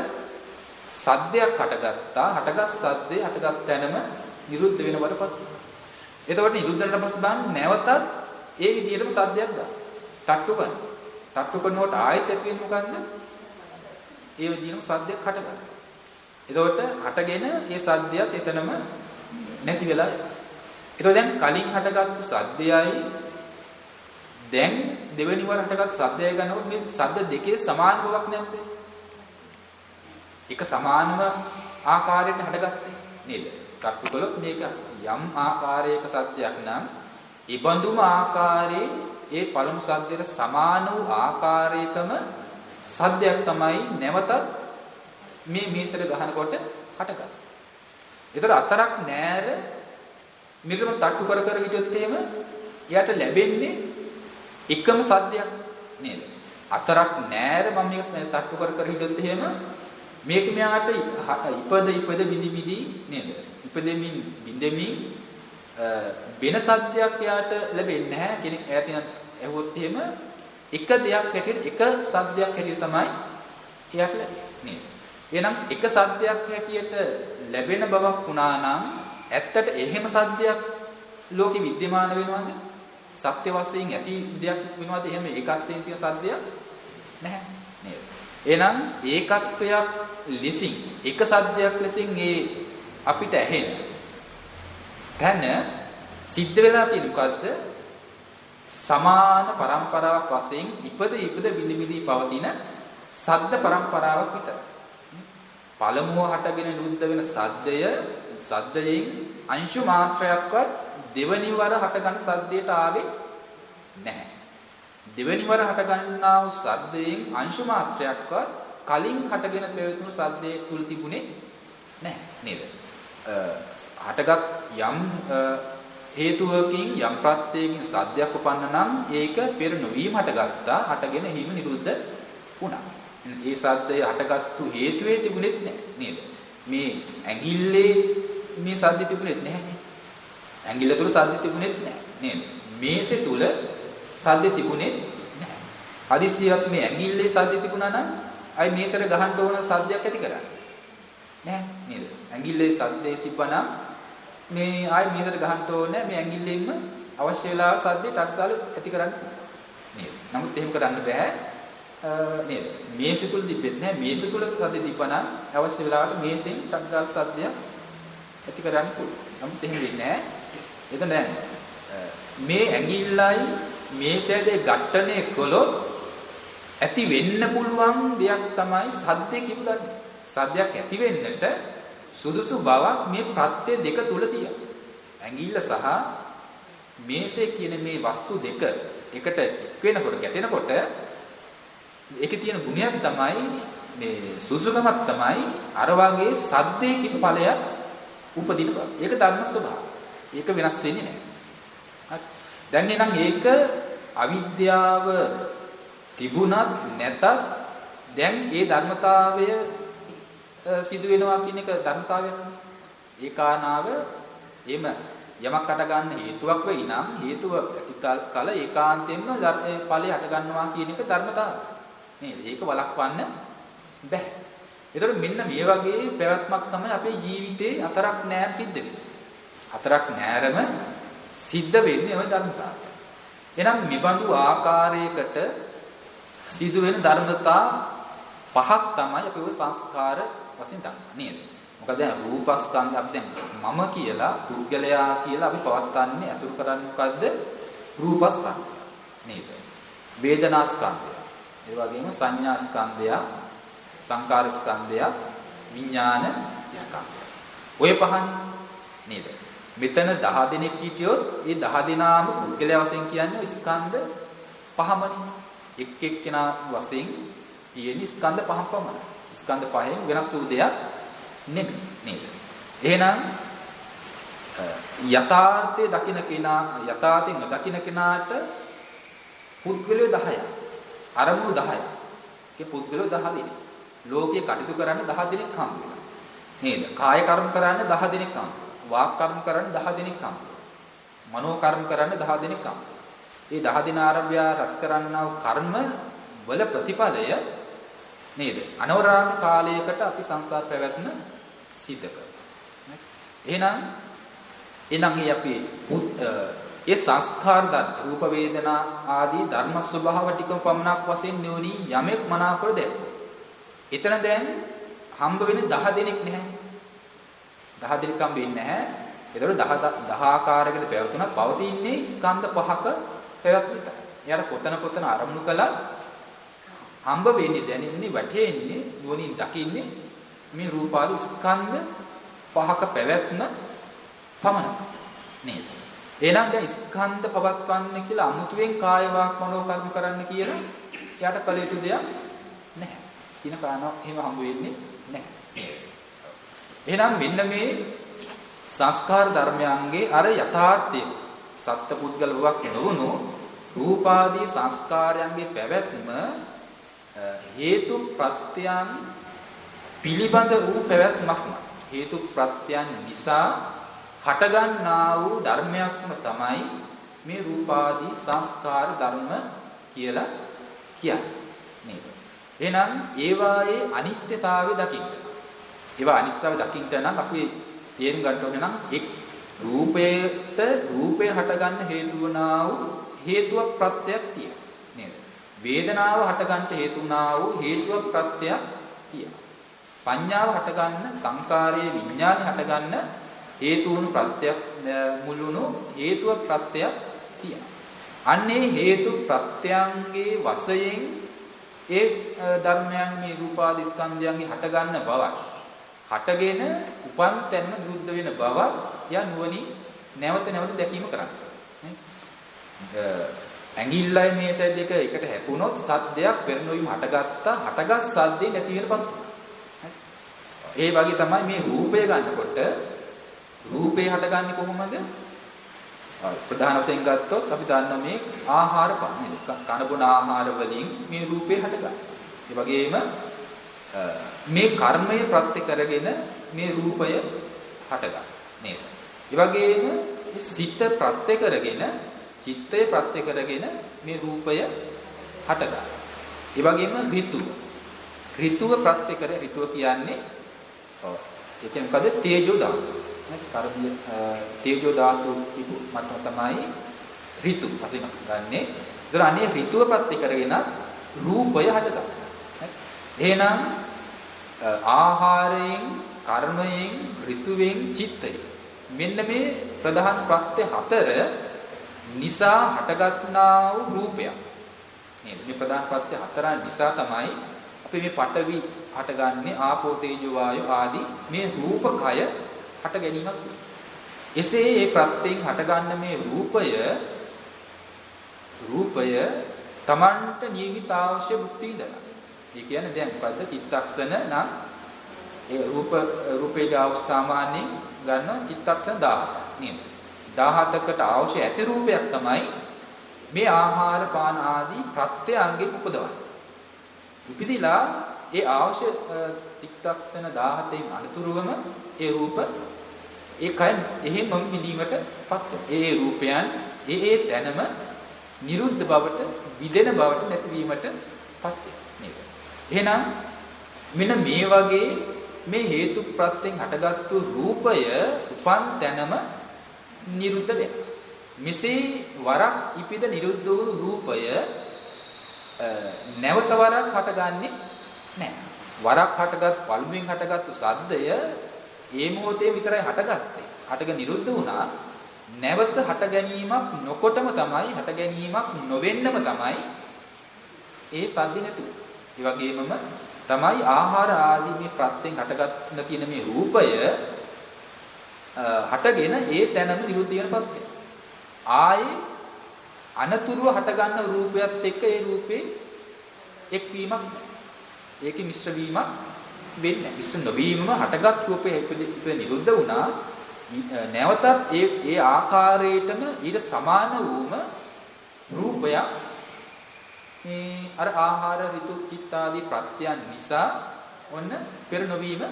සද්දයක් හටගත්තා. හටගත් සද්දේ හටගත් තැනම නිරුද්ධ වෙන බවට පත් වුණා. එතකොට නිරුද්ධ වෙනට පස්සේ බලන්න නැවතත් ඒ විදිහටම සද්දයක් ගන්න. තට්ටු කරනවා. තට්ටු කරනකොට ආයෙත් ඇති වෙන්නේ මොකද්ද? ඒ විදිහම සද්දයක් හටගන්නවා. එතකොට හටගෙන ඒ සද්දයත් එතනම නැති වෙලා යනවා. එතකොට දැන් කලින් හටගත්තු සද්දයයි දැන් දෙවෙනි වර හටගත් සද්දයයි ගන්නකොට මේ සද්ද දෙකේ සමාන බවක් නැද්ද? එක සමානම ආකාරයට හටගත්තේ නේද? තට්ටු කළොත් මේක යම් ආකාරයක සද්දයක් නම් ඒ බඳුම ආකාරයේ ඒ පළමු සද්දයට සමාන වූ ආකාරයකම සද්දයක් තමයි නැවතත් මේ මේසෙට ගහනකොට හටගන්නේ. ඒතර අතරක් නෑර මිලම තට්ටු කර හිටියොත් එහෙම එයාට ලැබෙන්නේ එකම සද්දයක් නේද? අතරක් නෑර මම මේක තට්ටු කර හිටියොත් එහෙම මේක මෙයාට ඉපද විදි නේද? ඉපදෙමින් බින්දෙමින් වෙන සද්දයක් එයාට ලැබෙන්නේ නැහැ. කෙනෙක් ඈතින් ඇහුවොත් එහෙම එක දෙයක් හැටියට එක සද්දයක් හැටියට තමයි එයාට ලැබෙන්නේ. එහෙනම් එක සද්දයක් හැටියට ලැබෙන බවක් වුණා නම් ඇත්තට එහෙම සද්දයක් ලෝකෙ विद्यमान වෙනවද? සත්‍ය වශයෙන් ඇති දෙයක් වෙනවද? එහෙම ඒකත්වයෙන් තියෙන සද්දයක් නැහැ නේද? එහෙනම් ඒකත්වයක් ලෙසින් එක සද්දයක් ලෙසින් ඒ අපිට ඇහෙන තැන සිද්ධ වෙලා තියෙන මොකද්ද? සමාන પરම්පරාවක් වශයෙන් ඉපද බිඳි පවතින සද්ද પરම්පරාවක් විතරයි. පළමුව හටගෙන නිරුද්ධ වෙන සද්දයෙන් අංශු මාත්‍රයක්වත් දෙවනි වර හටගන්න සද්දයට ආවේ නැහැ. දෙවනි වර හටගන්නා වූ සද්දයෙන් අංශු මාත්‍රයක්වත් කලින් හටගෙන පැවතුණු සද්දයේ තුල තිබුණේ නැහැ නේද? හටගත් යම් හේතුවකින් යම් ප්‍රත්‍යයකින් සද්දයක් උපන්න නම් ඒක පෙර නොවීම හටගත්තා. හටගෙන හිම නිරුද්ධ වුණා. ඒ සද්දය හටගත්තු හේතුවේ තිබුණෙත් නැහැ නේද? මේ ඇඟිල්ලේ මේ සද්ද තිබුණෙත් නැහැ. ඇඟිල්ල තුල සද්ද තිබුණෙත් නැහැ නේද? මේසෙ තුල සද්ද තිබුණේ නැහැ. හදිස්සියක් මේ ඇඟිල්ලේ සද්ද තිබුණා නම් අයි මේසෙට ගහන්න ඕන සද්දයක් ඇති කරන්නේ නැහැ නේද? ඇඟිල්ලේ සද්දේ තිබ්බනම් මේ ආයි මේසෙට ගහන්න ඕනේ මේ ඇඟිල්ලෙන්ම අවශ්‍ය වෙලාව සද්දේ ටක් ගාලා ඇති කරන්න නේද? නමුත් එහෙම කරන්න බෑ නේද? මේසෙ තුල තිබෙන්නේ නැහැ. මේසෙ තුල සද්ද තිබ්බනම් අවශ්‍ය වෙලාවට මේසෙන් ටක් ගාලා සද්දයක් ඇති කරන්න පුළුවන්. නමුත් එහෙම වෙන්නේ නැහැ. එතන දැන් මේ ඇඟිල්ලයි මේසෙදේ ඝට්ටණය කළොත් ඇති වෙන්න පුළුවන් දෙයක් තමයි සද්දේ කිව්ලන්නේ. සද්දයක් ඇති වෙන්නට සුදුසු බවක් මේ ප්‍රත්‍ය දෙක තුල තියෙනවා. ඇඟිල්ල සහ මේසෙ කියන මේ වස්තු දෙක එකට එක් වෙනකොට ගැටෙනකොට ඒකේ තියෙන ගුණයක් තමයි මේ සුදුසුකමක් තමයි අර වගේ සද්දේ කිප ඵලයක් උපදින බව. ඒක ධර්ම ස්වභාවය. ඒක වෙනස් වෙන්නේ නැහැ. හරි. දැන් එනං ඒක අවිද්‍යාව තිබුණත් නැතත් දැන් ඒ ධර්මතාවය සිදු වෙනවා කියන එක ධර්මතාවයක්. ඒකානාව එහෙම යමක් අට ගන්න හේතුවක් වෙයි නම් හේතුව කල ඒකාන්තයෙන්ම ඵලය අට ගන්නවා කියන එක ධර්මතාවය. නේද? ඒක වළක්වන්න බැහැ. ඒතකොට මෙන්න මේ වගේ පැවැත්මක් තමයි අපේ ජීවිතේ අතරක් නෑර සිද්ධ වෙන්නේ. අතරක් නෑරම සිද්ධ වෙන්නේ ওই ධර්මතාවය. එහෙනම් මෙබඳු ආකාරයකට සිදුවෙන ධර්මතා පහක් තමයි අපි ওই සංස්කාර වශයෙන් දන්නා නේද? මොකද දැන් රූපස්කන්ධ අපි දැන් මම කියලා පුද්ගලයා කියලා අපි පවත්න්නේ අසුරු කරන්නේ මොකද්ද? රූපස්කන්ධය නේද? වේදනාස්කන්ධය. ඒ වගේම සංඥාස්කන්ධය, සංකාරස්කන්ධය, විඥාන ස්කන්ධය. ඔය පහනේ නේද? මෙතන 10 දෙනෙක් හිටියොත් ඒ 10 දෙනාම පුද්ගලයා වශයෙන් කියන්නේ ස්කන්ධ පහමනේ. එක් එක්කෙනා වශයෙන් තියෙන ස්කන්ධ පහ පමණයි. ස්කන්ධ පහෙන් වෙනස් වූ දෙයක් නෙමෙයි නේද? එහෙනම් යථාර්ථයේ දකින්න කෙනා යථාර්ථයෙන් නොදකින්න කෙනාට පුද්ගලයෝ 10ක්. අරමුණු 10ක්. ඒ පුද්ගලයෝ 10 දෙනෙක්. ලෝකයේ කටයුතු කරන්න 10 දෙනෙක් හම් වෙනවා. නේද? කාය කර්ම කරන්න 10 දෙනෙක් හම්. වාක් කර්ම කරන්න 10 දෙනෙක් හම්. මනෝ කර්ම කරන්න 10 දෙනෙක් හම්. මේ 10 දින ආරම්භය රැස් කරන්නා වූ කර්ම වල ප්‍රතිඵලය නේද? අනවරාග කාලයකට අපි සංසාර පැවැත්ම සිද්ධ කරනවා. එහෙනම් අපි ඒ සංස්කාර රූප වේදනා ආදී ධර්ම ස්වභාව ටිකම පමණක් වශයෙන් නෙවෙයි යමෙක් මනාකොට දැක්කෝ. එතන දැන් හම්බ වෙන්නේ 10 දෙනෙක් නැහැ. 10 දෙනෙක් හම්බ වෙන්නේ නැහැ. ඒතකොට 10 ආකාරයකට පැවතුණා පවතින්නේ ස්කන්ධ පහක පැවැත්ම. එයාට කොතන අරමුණු කළා හම්බ වෙන්නේ දැනෙන්නේ වැටෙන්නේ නුවණින් දකින්නේ මේ රූපාදී ස්කන්ධ පහක පැවැත්ම පමණයි නේද? එහෙනම් දැන් ස්කන්ධ පවත්වන්න කියලා අමුතුවෙන් කාය වාක් මනෝ කර්ම කරන්න කියලා එයාට කල යුතු දෙයක් නැහැ. කියන කාරණා එහෙම හම්බ වෙන්නේ නැහැ. එහෙනම් මෙන්න මේ සංස්කාර ධර්මයන්ගේ අර යථාර්ථය සත්පුද්ගල වක් නොවුණු රූපාදී සංස්කාරයන්ගේ පැවැත්ම හේතු ප්‍රත්‍යයන් පිළිබඳ වූ පැවැත්මක්ම හේතු ප්‍රත්‍යයන් නිසා හටගන්නා වූ ධර්මයක්ම තමයි මේ රූපාදී සංස්කාර ධර්ම කියලා කියන්නේ නේද? එහෙනම් ඒවායේ අනිත්‍යතාවය දකින්න. ඒවා අනිත්‍යතාවය දකින්න නම් අපි තේරුම් ගන්න ඕනේ නම් එක් රූපයට රූපය හටගන්න හේතු වුණා වූ හේතුව ප්‍රත්‍යක් තියෙනවා නේද? වේදනාව හටගන්න හේතු වුණා වූ හේතුව ප්‍රත්‍යක් තියෙනවා. සංඥාව හටගන්න සංකාරයේ විඥානය හටගන්න හේතු වුණු ප්‍රත්‍යක් මුළුණු හේතුව ප්‍රත්‍යක් තියෙනවා. අන්නේ හේතු ප්‍රත්‍යයන්ගේ වශයෙන් ඒ ධර්මයන් මේ රූපාදී ස්කන්ධයන්ගේ හටගන්න බවක් හටගෙන උපන් තැන්න විරුද්ධ වෙන බවක් යා නුවණින් නැවත නැවත දැකීම කරන්නේ. ඇඟිල්ලයි මේසයි දෙක එකට හැපුණොත් සද්දයක් පෙරනොවීම හටගත්තා හටගත් සද්දේ නැති වෙනපත්. ඒ වගේ තමයි මේ රූපය ගන්නකොට රූපේ හටගන්නේ කොහොමද? ප්‍රධාන වශයෙන් ගත්තොත් අපි දන්නවා මේ ආහාර පාන කන බොන ආහාර වලින් මේ රූපේ හටගන්නවා. ඒ වගේම මේ කර්මය ප්‍රත්‍ය කරගෙන මේ රූපය හටගන්නවා නේද? ඒ වගේම සිත ප්‍රත්‍ය කරගෙන චිත්තය ප්‍රත්‍ය කරගෙන මේ රූපය හටගන්නවා. ඒ වගේම ඍතුව ප්‍රත්‍ය කර ඍතුව කියන්නේ ඒ කියන්නේ මොකද? තේජෝ ධාතු. කර්මය තේජෝ ධාතු කියපු මතම තමයි ඍතු වශයෙන් ගන්නෙ. ඒතර අනේ ඍතුව ප්‍රත්‍ය කරගෙන රූපය හටගන්නවා. එහෙනම් ආහාරයෙන්, කර්මයෙන්, ඍතුවෙන්, චිත්තයෙන් මෙන්න මේ ප්‍රධාන ප්‍රත්‍ය හතර නිසා හටගන්නා වූ රූපයක් නේද? මේ ප්‍රධාන ප්‍රත්‍ය හතර නිසා තමයි අපි මේ පඨවි හටගන්නේ ආපෝ තේජෝ වායෝ ආදී මේ රූපකය හට ගැනීමක්. එසේ ඒ ප්‍රත්‍යයෙන් හටගන්න මේ රූපය Tamanට නියමිත අවශ්‍ය බුද්ධි විඳලා. ඒ කියන්නේ දැන් මොකද්ද? චිත්තක්ෂණ නම් ඒ රූපේ අවශ්‍ය සාමාන්‍යයෙන් ගන්න චිත්තක්ෂණ 17 නේද? 17කට අවශ්‍ය ඇති රූපයක් තමයි මේ ආහාර පාන ආදී ප්‍රත්‍යයන්ගෙන් උපදවන්නේ. ඉපදිලා ඒ අවශ්‍ය චිත්තක්ෂණ 17න් අනුතුරුවම ඒ රූප ඒ කය එහෙම මිදීමටපත් වෙනවා. ඒ රූපයන් ඒ තැනම නිරුද්ධ බවට විදෙන බවට නැතිවීමටපත් වෙනවා නේද? එහෙනම් මෙන්න මේ වගේ මේ හේතු ප්‍රත්‍යයෙන් හටගත්තු රූපය උපන් තැනම නිරුද්ධ වෙනවා. මෙසේ වරක් ඉපිද නිරුද්ධ වූ රූපය නැවත වරක් හටගන්නේ නැහැ. වරක් හටගත් පළමුවෙන් හටගත්තු සද්දය ඒ මොහොතේ විතරයි හටගත්තේ. හටගෙන නිරුද්ධ වුණා. නැවත හට ගැනීමක් නොකොටම තමයි හට ගැනීමක් නොවෙන්නම තමයි ඒ සද්ද නැතු. ඒ වගේමම තමයි ආහාර ආදී මේ ප්‍රත්‍යයෙන් හටගන්න තියෙන මේ රූපය හටගෙන ඒ තැනම නිරුද්ධ වෙනපත් වෙනවා. ආයේ අනතුරුව හටගන්න රූපයත් එක්ක ඒ රූපේ එක්වීමක් නැහැ. ඒකේ මිශ්‍ර වීමක් වෙන්නේ නැහැ. මිශ්‍ර නොවීමම හටගත් රූපේ නිරුද්ධ වුණා. නැවතත් ඒ ආකාරයටම ඊට සමාන වූම රූපයක් මේ අර ආහාර ඍතු චිත්ත ආදී ප්‍රත්‍යයන් නිසා ඔන්න පෙර නොවීම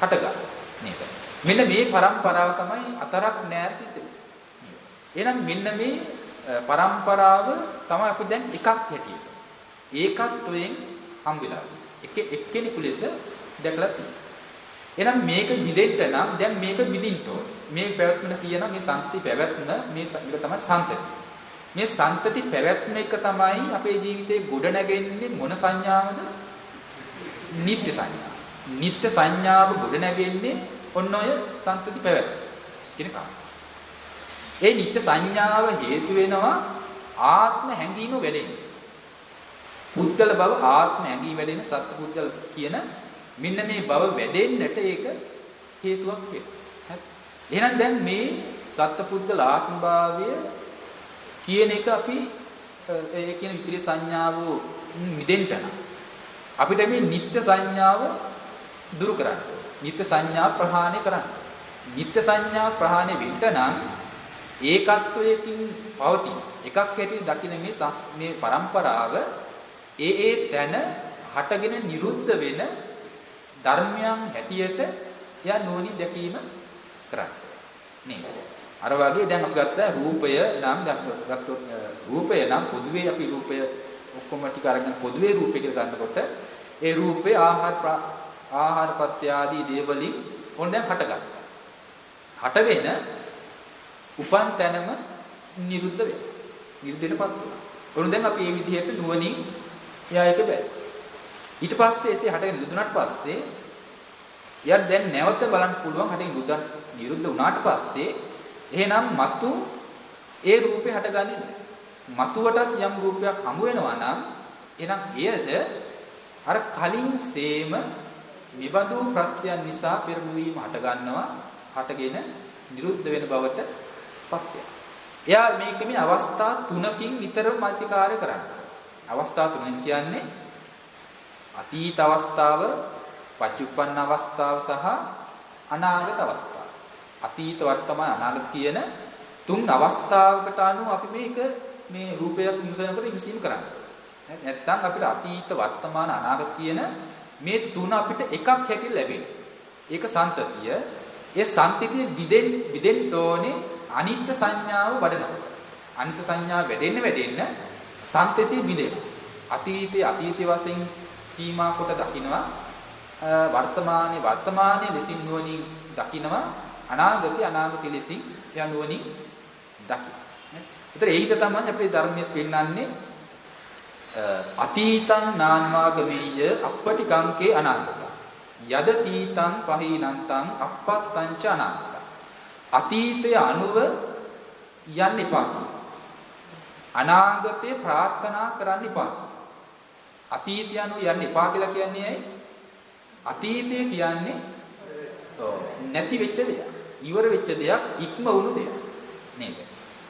හටගන්නවා නේද? මෙන්න මේ પરම්පරාව තමයි අතරක් නෑර සිද්ධ වෙන්නේ. එහෙනම් මෙන්න මේ પરම්පරාව තමයි අපි දැන් එකක් හැටියට ඒකත්වයෙන් හම්බෙලා එක්කෙනෙකු ලෙස දැකලා තියෙනවා. එහෙනම් මේක විදෙන්න නම් දැන් මේක විදින්න ඕනේ. මේ පැවැත්මන කියන මේ සම්පති පැවැත්ම මේ තමයි සම්පති. මේ සම්පති පැවැත්ම එක තමයි අපේ ජීවිතේ ගොඩ නැගෙන්නේ මොන සංඥාවද? නිත්‍ය සංඥා. නිත්‍ය සංඥාව ගොඩ නැගෙන්නේ ඔන්න ඔය සම්පති පැවැත්ම. කියන කාරණා. ඒ නිත්‍ය සංඥාව හේතු වෙනවා ආත්ම හැඟීම වැඩෙන්න. පුද්ගල බව ආත්ම හැඟීම වැඩෙන සත්පුද්ගල කියන මෙන්න මේ බව වැඩෙන්නට ඒක හේතුවක් වෙනවා. එහෙනම් දැන් මේ සත්පුද්ගල ආත්මභාවය කියන එක අපි ඒ කියන විතරේ සංඥාව මිදෙන්න අපිට මේ නිත්‍ය සංඥාව දුරු කරන්න ඕනේ. නිත්‍ය සංඥා ප්‍රහාණය කරන්න. නිත්‍ය සංඥා ප්‍රහාණය වෙන්න නම් ඒකත්වයකින් පවතින එකක් හැටියට දකින මේ પરම්පරාව ඒ තැන හටගෙන නිරුද්ධ වෙන ධර්මයන් හැටියට එයා නුවණින් දැකීම කරන්නේ. නේද? අර වගේ දැන් අපි ගත්ත රූපය නම් ගත්තොත් රූපය නම් පොදුවේ අපි රූපය ඔක්කොම ටික අරගෙන පොදුවේ රූපය කියලා ගන්නකොට ඒ රූපේ ආහාර පත්‍ය ආදී දේවලින් ඕන දැන් හටගන්නවා. හටගෙන උපන් තැනම නිරුද්ධ වෙනවා. නිරුද්ධෙටපත් වෙනවා. ඕන දැන් අපි මේ විදිහට නුවණින් එයා එක බැලුවා. ඊට පස්සේ එසේ හටගෙන නිරුද්ධුණාට පස්සේ එයා දැන් නැවත බලන්න පුළුවන් හටගෙන නිරුද්ධ වුණාට පස්සේ එහෙනම් මතු ඒ රූපේ හටගන්නේ නැහැ. මතුවටත් යම් රූපයක් හමු වෙනවා නම් එහෙනම් එයද අර කලින් සේම නිබඳු ප්‍රත්‍යයන් නිසා පෙරමුවීම හටගන්නවා. හටගෙන නිරුද්ධ වෙන බවට පත් වෙනවා. එයා මේක මේ අවස්ථා තුනකින් නිතරම මානසිකාරය කරනවා. අවස්ථා තුනෙන් කියන්නේ අතීත අවස්ථාව, පච්චුප්පන්න අවස්ථාව සහ අනාගත අවස්ථාව. අතීත වර්තමාන අනාගත කියන තුන් අවස්ථාවකට අනුව අපි මේ රූපයක් විමසනකොට විමසීම කරන්නේ. නැත්නම් අපිට අතීත වර්තමාන අනාගත කියන මේ තුන අපිට එකක් හැටියට ලැබෙනවා. ඒක සම්තතිය. ඒ සම්තිතිය විදෙන්න ඕනේ අනිත්‍ය සංඥාව වඩනවා. අනිත්‍ය සංඥාව වැඩෙන්න සම්තතිය විදෙනවා. අතීතයේ වශයෙන් සීමා කොට දකිනවා. වර්තමානයේ ලෙසින් නුවණින් දකිනවා. අනාගතයේ ලෙසින් නුවණින් දකිනවා. ඒතර ඒක තමයි අපේ ධර්මයේ පෙන්නන්නේ අතීතං නාන්වාගමීය අපටිකංකේ අනාගතං යද තීතං පහීනන්තං අපත්තංච අනාගතං. අතීතය අනුව යන්න එපා. අනාගතේ ප්‍රාර්ථනා කරන්න එපා. අතීතය අනුව යන්න එපා කියලා කියන්නේ ඇයි? අතීතය කියන්නේ නැති වෙච්ච දෙයක්. ඉවර වෙච්ච දෙයක්, ඉක්ම වුණු දෙයක්. නේද?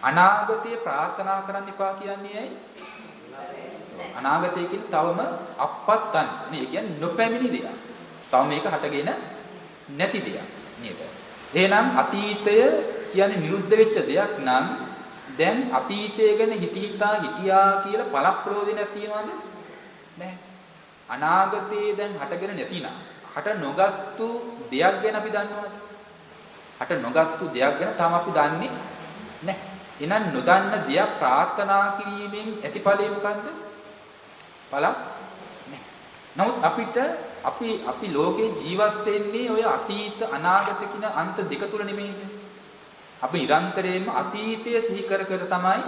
අනාගතේ ප්‍රාර්ථනා කරන්න එපා කියන්නේ ඇයි? අනාගතයකින් තවම අපත්තංච. මේ කියන්නේ නොපැමිණි දෙයක්. තව මේක හටගෙන නැති දෙයක්. නේද? එහෙනම් අතීතය කියන්නේ නිරුද්ධ වෙච්ච දෙයක් නම් දැන් අතීතය ගැන හිතියා කියලා පළප්‍රයෝජනයක් තියනවද? නැහැ. අනාගතේ දැන් හටගෙන නැතිනම් හට නොගත්තු දෙයක් ගැන අපි දන්නවද? හට නොගත්තු දෙයක් ගැන තාම අපි දන්නේ නැහැ. එහෙනම් නොදන්න දෙයක් ප්‍රාර්ථනා කිරීමෙන් ඇතිඵලය මොකද්ද? බලන්න නැහැ. නමුත් අපි ලෝකේ ජීවත් වෙන්නේ ඔය අතීත අනාගත කියන අන්ත දෙක තුල නෙමෙයිද? අපි නිරන්තරයෙන්ම අතීතය සිහි කර තමයි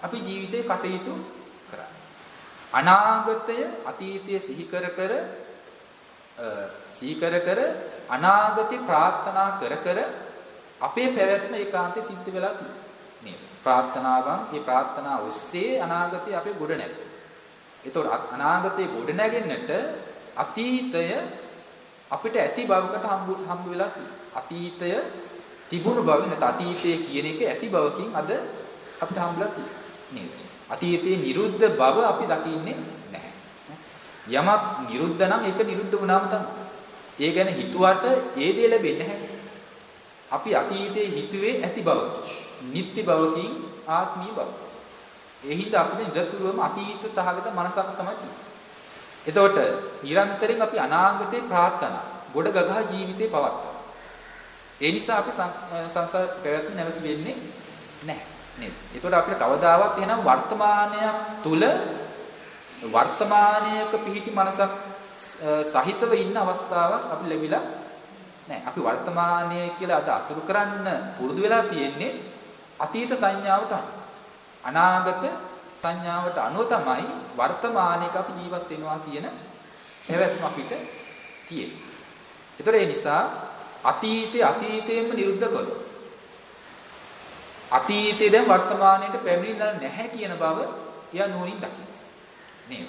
අපි ජීවිතේ කටයුතු කරන්නේ. අනාගතය අතීතය සිහි කර අනාගතේ ප්‍රාර්ථනා කර අපේ පැවැත්ම ඒකාන්තේ සිද්ධ වෙලා නේද? ඒ ප්‍රාර්ථනා ඔස්සේ අනාගතේ අපේ ගොඩ නැගෙනවා. ඒතකොට අනාගතේ ගොඩ නැගෙන්නට අතීතය අපිට ඇති බවකට හම්බ වෙලා තියෙනවා. අතීතය තිබුණු බව නැත්නම් අතීතය කියන එක ඇති බවකින් අද අපිට හම්බලා තියෙනවා නේද? අතීතයේ නිරුද්ධ බව අපි දකින්නේ නැහැ. යමක් නිරුද්ධ නම් ඒක නිරුද්ධ වුණාම තමයි. ඒ ගැන හිතුවට ඒ දේ ලැබෙන්නේ නැහැ. අපි අතීතයේ හිතුවේ ඇති බවකින්, නිත්‍ය බවකින්, ආත්මීය බව. ඒ හින්දා අපිට නිරතුරුවම අතීත සහගත මනසක් තමයි තියෙන්නේ. එතකොට නිරන්තරයෙන් අපි අනාගතේ ප්‍රාර්ථනා ගොඩ ගගහ ජීවිතේ පවත්වනවා. ඒ නිසා අපි සංසාර පැවැත්ම නැවති වෙන්නේ නැහැ නේද? එතකොට අපිට කවදාවත් එහෙනම් වර්තමානයක් තුල වර්තමානයක පිහිටි මනසක් සහිතව ඉන්න අවස්ථාවක් අපි ලැබිලා නැහැ. අපි වර්තමානය කියලා අද අසුරු කරන්න පුරුදු වෙලා තියෙන්නේ අතීත සංඥාවට අනුව. අනාගත සංඥාවට අනුව තමයි වර්තමානයේක අපි ජීවත් වෙනවා කියන පැවැත්ම අපිට තියෙන්නේ. ඒතර ඒ නිසා අතීතයෙන්ම නිරුද්ධ කළොත් අතීතයේ දැන් වර්තමානයට පැමිණෙන්නේ නැහැ කියන බව එයා නුවණින් දකින්න. නේද?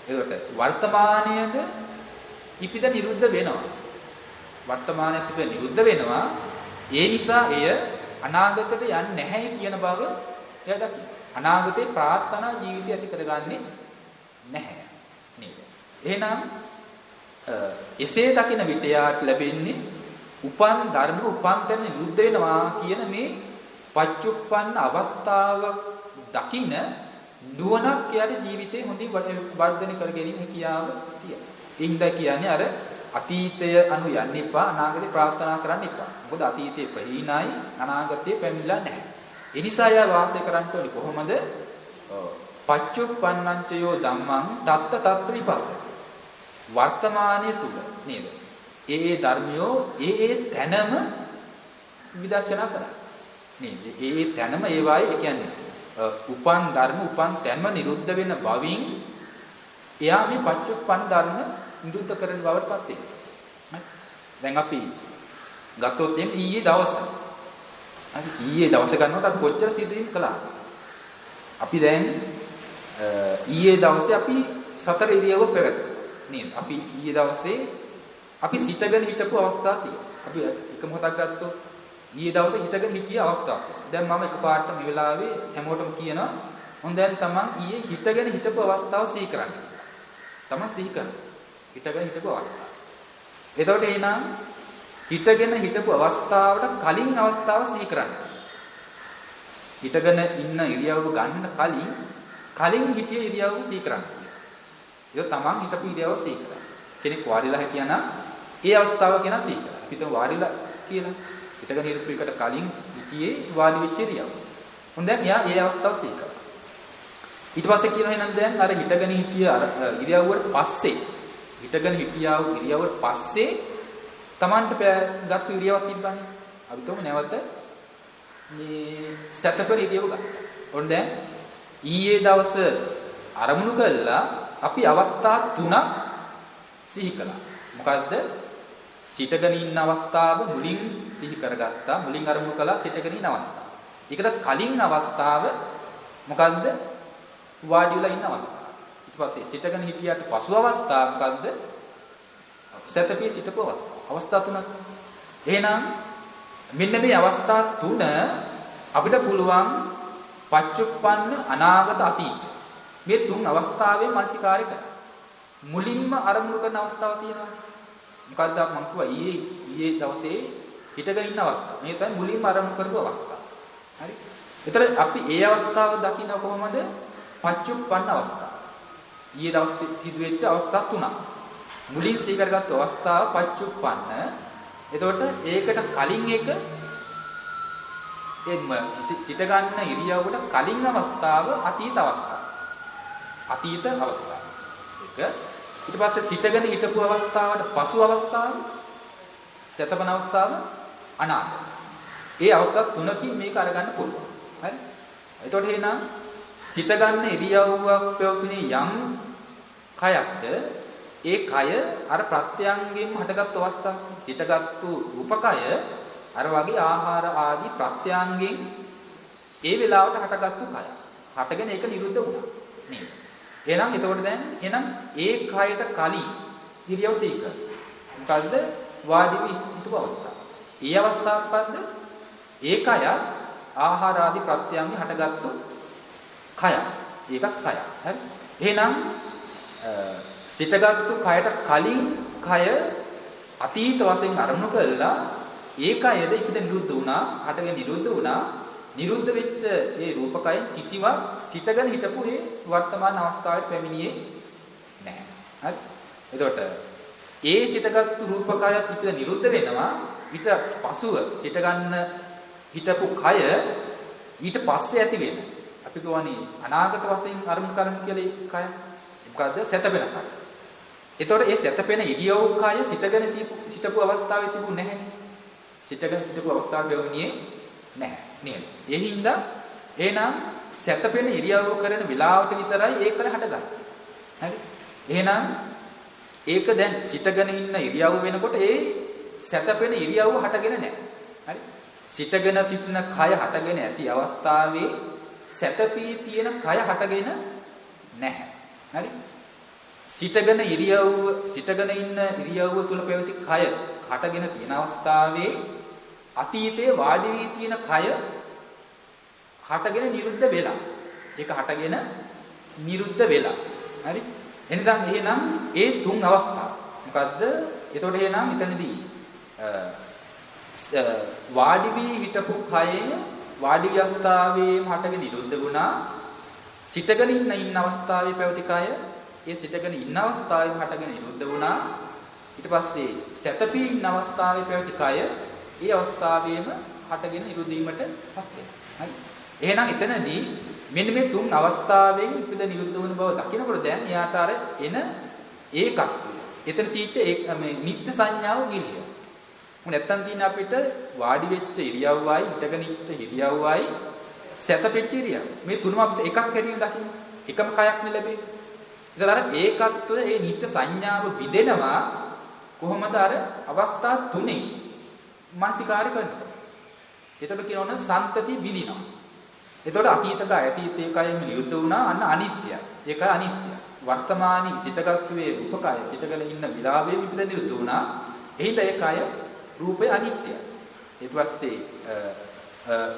ඒකට වර්තමානයේද ඉපිද නිරුද්ධ වෙනවා. වර්තමානයේ තිබෙන නිරුද්ධ වෙනවා. ඒ නිසා එය අනාගතයට යන්නේ නැහැ කියන බව එයා දකින්න. අනාගතේ ප්‍රාර්ථනා ජීවිතය ඇති කරගන්නේ නැහැ නේද? එහෙනම් එසේ දකින විට යාට ලැබෙන්නේ උපන් ධර්ම උපන්තර නිරුද්ධ වෙනවා කියන මේ පච්චුප්පන්න අවස්ථාව දකින නුවණක් යාට ජීවිතේ හොඳින් වර්ධනය කර ගැනීම හැකියාව තියෙනවා. ඒ හින්දා කියන්නේ අර අතීතය anu යන්න එපා අනාගතේ ප්‍රාර්ථනා කරන්න එපා. මොකද අතීතේ ප්‍රහීනයි අනාගතේ පැමිණලා නැහැ. ඒ නිසා යා වාසය කරන්න ඕනේ කොහොමද? පච්චුප්පන්නංචයෝ ධම්මං තත්ත තත්ත්ව විපස්ස. වර්තමානයේ තුල නේද? ඒ ධර්මියෝ ඒ තැනම විදර්ශනා කරා. නේද? ඒ තැනම ඒ වායේ කියන්නේ උපන් ධර්ම උපන් තැන්ම නිරුද්ධ වෙන බවින් එයා මේ පච්චුප්පන් ධර්ම නිරුද්ධ කරන බවටපත් වෙනවා. දැන් අපි ගත්තොත් එම් ඊයේ දවස. හරි ඊයේ දවස ගන්නකොට අපි කොච්චර සිදුවීම් කළාද? අපි දැන් ඊයේ දවසේ අපි සතර ඉරියව්ව පැවැත්තුවා. නේද? අපි ඊයේ දවසේ අපි සිටගෙන හිටපු අවස්ථා තියෙනවා. අපි එක මොහොතක් ගත්තොත් ඊයේ දවසේ හිටගෙන හිටිය අවස්ථාවක්. දැන් මම එකපාරට මේ වෙලාවේ හැමෝටම කියනවා මොන් දැන් තමන් ඊයේ හිටගෙන හිටපු අවස්ථාව සිහි කරන්න. තමන් සිහි කරන්න. හිටගෙන හිටපු අවස්ථාව. එතකොට එහෙනම් හිටගෙන හිටපු අවස්ථාවට කලින් අවස්ථාව සිහි කරන්න. හිටගෙන ඉන්න ඉරියව්ව ගන්න කලින් හිටිය ඉරියව්ව සිහි කරන්න. ඒක තමන් හිටපු ඉරියව්ව සිහි කරන්න. කෙනෙක් වාඩිලා හිටියානම් ඒ අවස්ථාව කියන සිහි කරන්න. අපි හිතමු වාඩිලා කියලා. හිටගෙන හිටපු එකට කලින් හිටියේ වාඩි වෙච්ච ඉරියව්ව. මොන් දැන් එයා ඒ අවස්ථාව සිහි කරා. ඊට පස්සේ කියනවා එහෙනම් දැන් අර හිටගෙන හිටිය අර ඉරියව්වට පස්සේ හිටගෙන හිටියා වූ ඉරියව්වට පස්සේ Tamanට ගත්ත ඉරියව්වක් තිබ්බනේ. අපි තුමු නැවත මේ සැතපෙන ඉරියව්ව ගන්න. ඔන්න දැන් ඊයේ දවස අරමුණු කළා අපි අවස්ථා 3ක් සිහි කළා. මොකද්ද? සිටගෙන ඉන්න අවස්ථාව මුලින් සිහි කරගත්තා. මුලින් අරමුණු කළා සිටගෙන ඉන්න අවස්ථාව. ඒකට කලින් අවස්ථාව මොකද්ද? වාඩි වෙලා ඉන්න අවස්ථාව. ඊට පස්සේ සිටගෙන හිටියට පසු අවස්ථාව මොකද්ද? සැතපී සිටපු අවස්ථාව. අවස්ථා 3ක්. එහෙනම් මෙන්න මේ අවස්ථා 3 අපිට පුළුවන් පච්චුප්පන්න අනාගත අතීත. මේ 3 අවස්ථාවේ මානසිකාරය කරා. මුලින්ම අරමුණු කරන අවස්ථාව තියෙනවා. මොකද්ද මම කිව්වා ඊයේ දවසේ හිටගෙන ඉන්න අවස්ථාව. මේ තමයි මුලින්ම අරමුණු කරපු අවස්ථාව. හරි. ඒතර අපි ඒ අවස්ථාව දකින්න කොහොමද? පච්චුප්පන්න අවස්ථාව. ඊයේ දවසේ සිදුවෙච්ච අවස්ථා 3ක්. මුලින් සිහි කරගත්තු අවස්ථාව පච්චුප්පන්න. එතකොට ඒකට කලින් එක එම්ම සිට ගන්න ඉරියව්වට කලින් අවස්ථාව අතීත අවස්ථාව. අතීත අවස්ථාව. ඒක ඊට පස්සේ සිටගෙන හිටපු අවස්ථාවට පසු අවස්ථාව සතපන අවස්ථාව අනාගත. ඒ අවස්ථා 3කින් මේක අරගන්න පුළුවන්. හරි? එතකොට එහෙනම් සිට ගන්න ඉරියව්වක් පැවතුනේ යම් කයක්ද ඒ කය අර ප්‍රත්‍යංගෙන් හටගත් අවස්ථාව. සිටගත්තු රූපකය අර වගේ ආහාර ආදී ප්‍රත්‍යංගෙන් ඒ වෙලාවට හටගත්තු කය. හටගෙන ඒක නිරුද්ධ වුණා. නේද? එහෙනම් එතකොට දැන් ඒ කයට කලින් ඉරියව් සීක. මොකද්ද? වාඩි වී සිටපු අවස්ථාව. ඒ අවස්ථාව මොකද්ද? ඒ කය ආහාර ආදී ප්‍රත්‍යංගෙන් හටගත්තු කය. ඒකත් කය. හරි? එහෙනම් සිටගත්තු කයට කලින් කය අතීත වශයෙන් අරමුණු කළා. ඒ කයද ඉපද නිරුද්ධ වුණා. හටගෙන නිරුද්ධ වුණා. නිරුද්ධ වෙච්ච ඒ රූපකයෙන් කිසිවක් සිටගෙන හිටපු ඒ වර්තමාන අවස්ථාවට පැමිණියේ නැහැ. හරි? එතකොට ඒ සිටගත්තු රූපකයත් ඉපද නිරුද්ධ වෙනවා. ඊට පසුව සිටගන්න හිටපු කය ඊට පස්සේ ඇති වෙනවා. අපි කියවනේ අනාගත වශයෙන් අරමුණු කරමු කියලා ඒ කය. මොකද්ද? සැතපෙන කය. එතකොට ඒ සැතපෙන ඉරියව් කය සිටගෙන සිටපු අවස්ථාවේ තිබුණ නැහැ. සිටගෙන සිටපු අවස්ථාවට වෙන්නේ නැහැ. නේද? ඒ හින්දා එහෙනම් සැතපෙන ඉරියව්ව කරන වෙලාවට විතරයි ඒක හටගන්නේ. හරි? එහෙනම් ඒක දැන් සිටගෙන ඉන්න ඉරියව්ව වෙනකොට ඒ සැතපෙන ඉරියව්ව හටගෙන නැහැ. හරි? සිටගෙන සිටින කය හටගෙන ඇති අවස්ථාවේ සැතපී තියෙන කය හටගෙන නැහැ. හරි? සිටගෙන ඉන්න ඉරියව්ව තුල පැවති කය හටගෙන තියෙන අවස්ථාවේ අතීතයේ වාඩි වී තියෙන කය හටගෙන නිරුද්ධ වෙලා. ඒක හටගෙන නිරුද්ධ වෙලා. හරි? එහෙනම් ඒ 3 අවස්ථා. මොකද්ද? එතකොට එහෙනම් එතනදී වාඩි වී හිටපු කයේ වාඩි වී අවස්ථාවේම හටගෙන නිරුද්ධ වුණා. සිටගෙන ඉන්න අවස්ථාවේ පැවති කය ඒ සිටගෙන ඉන්න අවස්ථාවේ හටගෙන නිරුද්ධ වුණා. ඊට පස්සේ සැතපී ඉන්න අවස්ථාවේ පැවති කය ඒ අවස්ථාවේම හටගෙන නිරුද්ධ වීමටපත් වෙනවා. හරි. එහෙනම් එතනදී මෙන්න මේ තුන් අවස්ථාවෙන් ඉපද නිරුද්ධ වන බව දකිනකොට දැන් එයාට අර එන ඒකත්වය. එතන තීච්ච මේ නිත්‍ය සංඥාව ගිලිය. මොකද නැත්තම් තියෙන අපිට වාඩි වෙච්ච ඉරියව්වයි, හිටගෙන ඉන්න ඉරියව්වයි, සැතපෙච්ච ඉරියව්. මේ තුනම අපිට එකක් හැටියට දකින්න. එකම කයක් නෙ ලැබෙන්නේ. ඒතර අර ඒකත්වය, ඒ නිත්‍ය සංඥාව විදෙනවා කොහොමද අර අවස්ථා තුනේ මානසිකාරය කරනවා. එතකොට කියනවනේ සන්තති විදිනවා. එතකොට අතීතක අතීතයේ කයෙම නිරුද්ධ වුණා අන්න අනිත්‍යයි. ඒක අනිත්‍යයි. වර්තමානයේ සිටගත්ුවේ රූපකය සිටගෙන ඉන්න විලාපයේ විපද නිරුද්ධ වුණා. එහිද ඒ කය රූපය අනිත්‍යයි. ඊට පස්සේ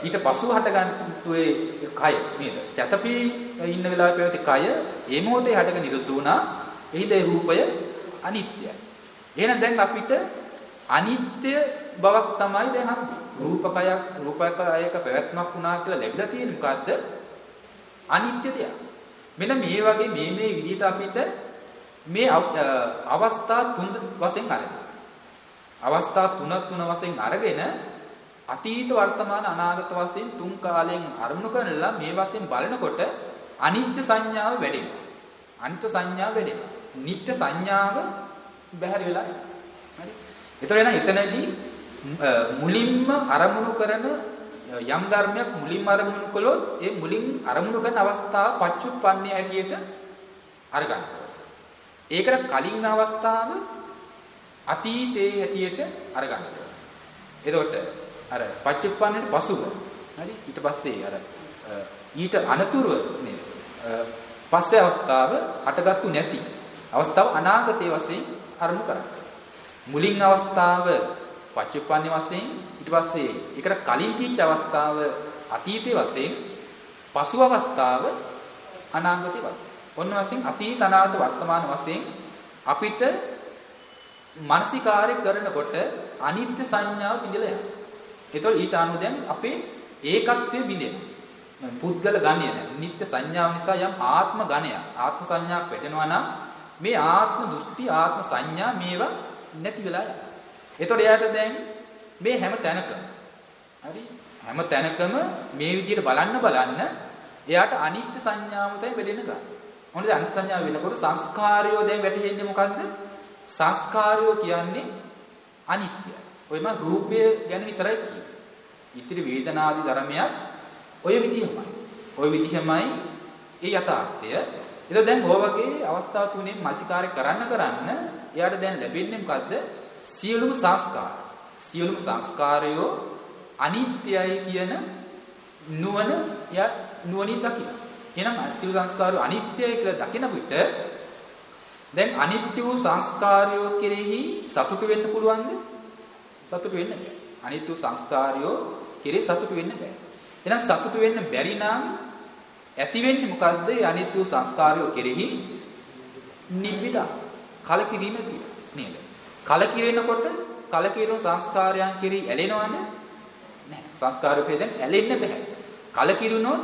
ඊට පසුව හටගන්තුවේ කය නේද? සැතපී ඉන්න වෙලාවේ පැවති කය ඒ මොහොතේ හටගෙන නිරුද්ධ වුණා. එහිද ඒ රූපය අනිත්‍යයි. එහෙනම් දැන් අපිට අනිත්‍ය බවක් තමයි දැන් හම්බෙන්නේ. රූපකයක පැවැත්මක් වුණා කියලා ලැබිලා තියෙන්නේ මොකද්ද? අනිත්‍ය දෙයක්. මෙන්න මේ වගේ මේ විදිහට අපිට මේ අවස්ථා තුන වශයෙන් අරගෙන. අවස්ථා තුන වශයෙන් අරගෙන අතීත වර්තමාන අනාගත වශයෙන් තුන් කාලයෙන් අරමුණු කරලා මේ වශයෙන් බලනකොට අනිත්‍ය සංඥාව වැඩෙනවා. අනිත්‍ය සංඥාව වැඩෙනවා. නිත්‍ය සංඥාව බැහැර වෙලා යනවා. හරි. ඒතකොට එතනදී මුලින්ම අරමුණු කරන යම් ධර්මයක් මුලින්ම අරමුණු කළොත් ඒ මුලින් අරමුණු කරන අවස්ථාව පච්චුප්පන්නේ හැටියට අරගන්න. ඒකට කලින් අවස්ථාව අතීතයේ හැටියට අරගන්න. එතකොට අර පච්චුප්පන්නේට පසුව හරි ඊට පස්සේ අර ඊට අනතුරුව නේද? පස්සේ අවස්ථාව හටගත්තු නැති අවස්ථාව අනාගතයේ වශයෙන් අරමුණු කරගන්න. මුලින් අවස්ථාව පච්චුප්පන්නේ වශයෙන් ඊට පස්සේ ඒකට කලින් තීච්ච අවස්ථාව අතීතයේ වශයෙන් පසු අවස්ථාව අනාගතයේ වශයෙන් ඔන්න වශයෙන් අතීත අනාගත වර්තමාන වශයෙන් අපිට මානසිකාරය කරනකොට අනිත්‍ය සංඥාව බිඳලා යනවා. ඒතකොට ඊට අනුව දැන් අපේ ඒකත්වය බිඳෙනවා. පුද්ගල ගණය නිත්‍ය සංඥාව නිසා යම් ආත්ම ගණයක් ආත්ම සංඥාවක් වැටෙනවා නම් මේ ආත්ම දෘෂ්ටි ආත්ම සංඥා මේවා නැති වෙලා යනවා. එතකොට එයාට දැන් මේ හැම තැනකම හරි හැම තැනකම මේ විදිහට බලන්න එයාට අනිත්‍ය සංඥාව තමයි වෙදෙන්න ගන්න. මොනද අනිත්‍ය සංඥාව වෙනකොට සංස්කාරයෝ දැන් වැටෙන්නේ මොකද්ද? සංස්කාරයෝ කියන්නේ අනිත්‍යයි. ඔයම රූපය ගැන විතරයි කියන්නේ. ඉතිරි වේදනාදී ධර්මයක් ඔය විදිහමයි. ඔය විදිහමයි ඒ යථාර්ථය. ඒක දැන් ඔය වගේ අවස්ථා තුනේ මානසිකාරය කරන්න එයාට දැන් ලැබෙන්නේ මොකද්ද? සියලුම සංස්කාරයෝ අනිත්‍යයි කියන නුවණින් දකින්න. එහෙනම් සියලු සංස්කාරයෝ අනිත්‍යයි කියලා දකින විට දැන් අනිත්‍ය වූ සංස්කාරයෝ කෙරෙහි සතුටු වෙන්න පුළුවන්ද? සතුටු වෙන්න බෑ. අනිත්‍ය වූ සංස්කාරයෝ කෙරෙහි සතුටු වෙන්න බෑ. එහෙනම් සතුටු වෙන්න බැරි නම් ඇති වෙන්නේ මොකද්ද? අනිත්‍ය වූ සංස්කාරයෝ කෙරෙහි නිබ්බිදා කලකිරීම තියෙනවා නේද? කලකිරෙනකොට කලකිරුණු සංස්කාරයන් කෙරෙහි ඇලෙනවද? නැහැ. සංස්කාරෝ කෙරෙහි දැන් ඇලෙන්න බෑ. කලකිරුණොත්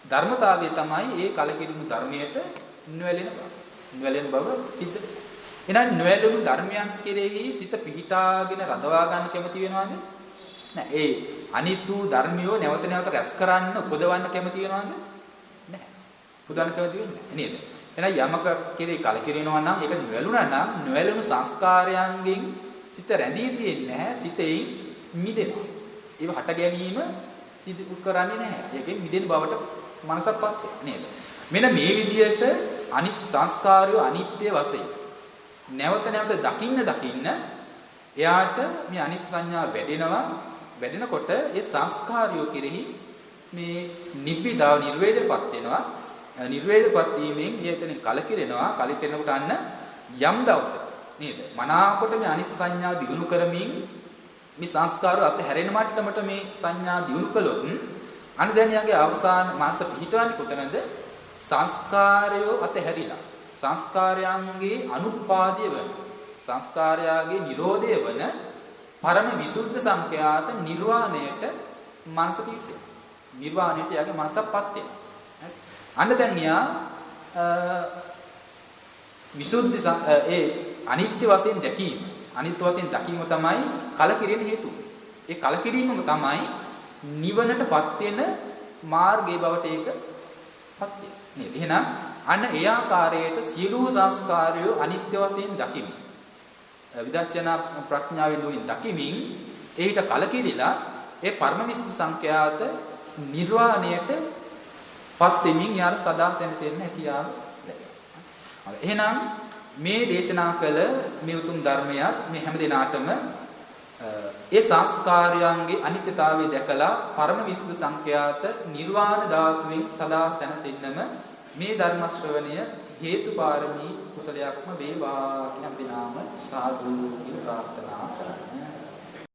ධර්මතාවය තමයි ඒ කලකිරුණු ධර්මයට නොඇලෙන බව සිද්ධ වෙනවා. එහෙනම් නොඇලුණු ධර්මයන් කෙරෙහි සිත පිහිටාගෙන රඳවා ගන්න කැමති වෙනවද? නැහැ. ඒ අනිත්‍ය ධර්මියෝ නැවත නැවත රැස් කරන්න උපදවන්න කැමති වෙනවද? නැහැ. උපදවන්න කැමති වෙන්නේ නැහැ නේද? එහෙනම් යමක කෙරෙහි කලකිරෙනවා නම් ඒක නොඇලුණා නම් නොඇලුණු සංස්කාරයන්ගෙන් සිත රැඳී තියෙන්නේ නැහැ. සිතෙන් මිදෙනවා. ඒව හට ගැනීම සිදු කරන්නේ නැහැ. ඒකෙන් මිදෙන බවට මනසක්පත් වෙනවා නේද? මෙන්න මේ විදිහට අනිත් සංස්කාරය අනිත්‍ය වශයෙන් නැවත නැවත දකින්න එයාට මේ අනිත් සංඥාව වැඩෙනකොට ඒ සංස්කාරය කෙරෙහි මේ නිබ්බිදාව නිර්වේදපත් වෙනවා. නිර්වේදපත් වීමෙන් එතන කලකිරෙනකොට අන්න යම් දවසක නේද? මනාවකට මේ අනිත් සංඥාව දිනු කරමින් මේ සංස්කාරය අතහැරෙන මට්ටමට මේ සංඥා දිනු කළොත් අන්න දැන් යාගේ අවසාන මාස පිහිටවන්නේ කොතනද? සංස්කාරයෝ අතහැරිලා සංස්කාරයන්ගේ අනුපාදය වන සංස්කාරයාගේ නිරෝධය වන පරම විසුද්ධ සංඛ්‍යාත නිර්වාණයට මනස පිවිසෙනවා. නිර්වාණයට යාගේ මනසපත් වෙනවා. අන්න දැන් යා විසුද්ධි අනිත්‍ය වශයෙන් දැකීම, අනිත්‍ය වශයෙන් දැකීම තමයි කලකිරීම හේතුව. ඒ කලකිරීමම තමයි නිවනටපත් වෙන මාර්ගයේ බවට ඒකපත් වෙන්නේ. නේද? එහෙනම් අන්න ඒ ආකාරයට සියලු සංස්කාරය අනිත්‍ය වශයෙන් දකින්න. විදර්ශනා ප්‍රඥාවෙන් උලින් දකිමින් එහිට කලකිරිලා ඒ පරම විසුද්ධි සංඛ්‍යාත නිර්වාණයටපත් වෙමින් යාර සදා සැනසෙන්න හැකියාව ලැබෙනවා. එහෙනම් මේ දේශනා කළ මේ උතුම් ධර්මයක් මේ හැම දිනාටම ඒ සංස්කාරයන්ගේ අනිත්‍යතාවය දැකලා පරම විසුද්ධි සංඛ්‍යාත නිර්වාණ ධාතුවෙන් සදා සැනසෙන්නම මේ ධර්ම ශ්‍රවණය හේතු පාරමී කුසලයක්ම වේවා කියන දිනාම සාදු කියලා ප්‍රාර්ථනා කරන්නේ.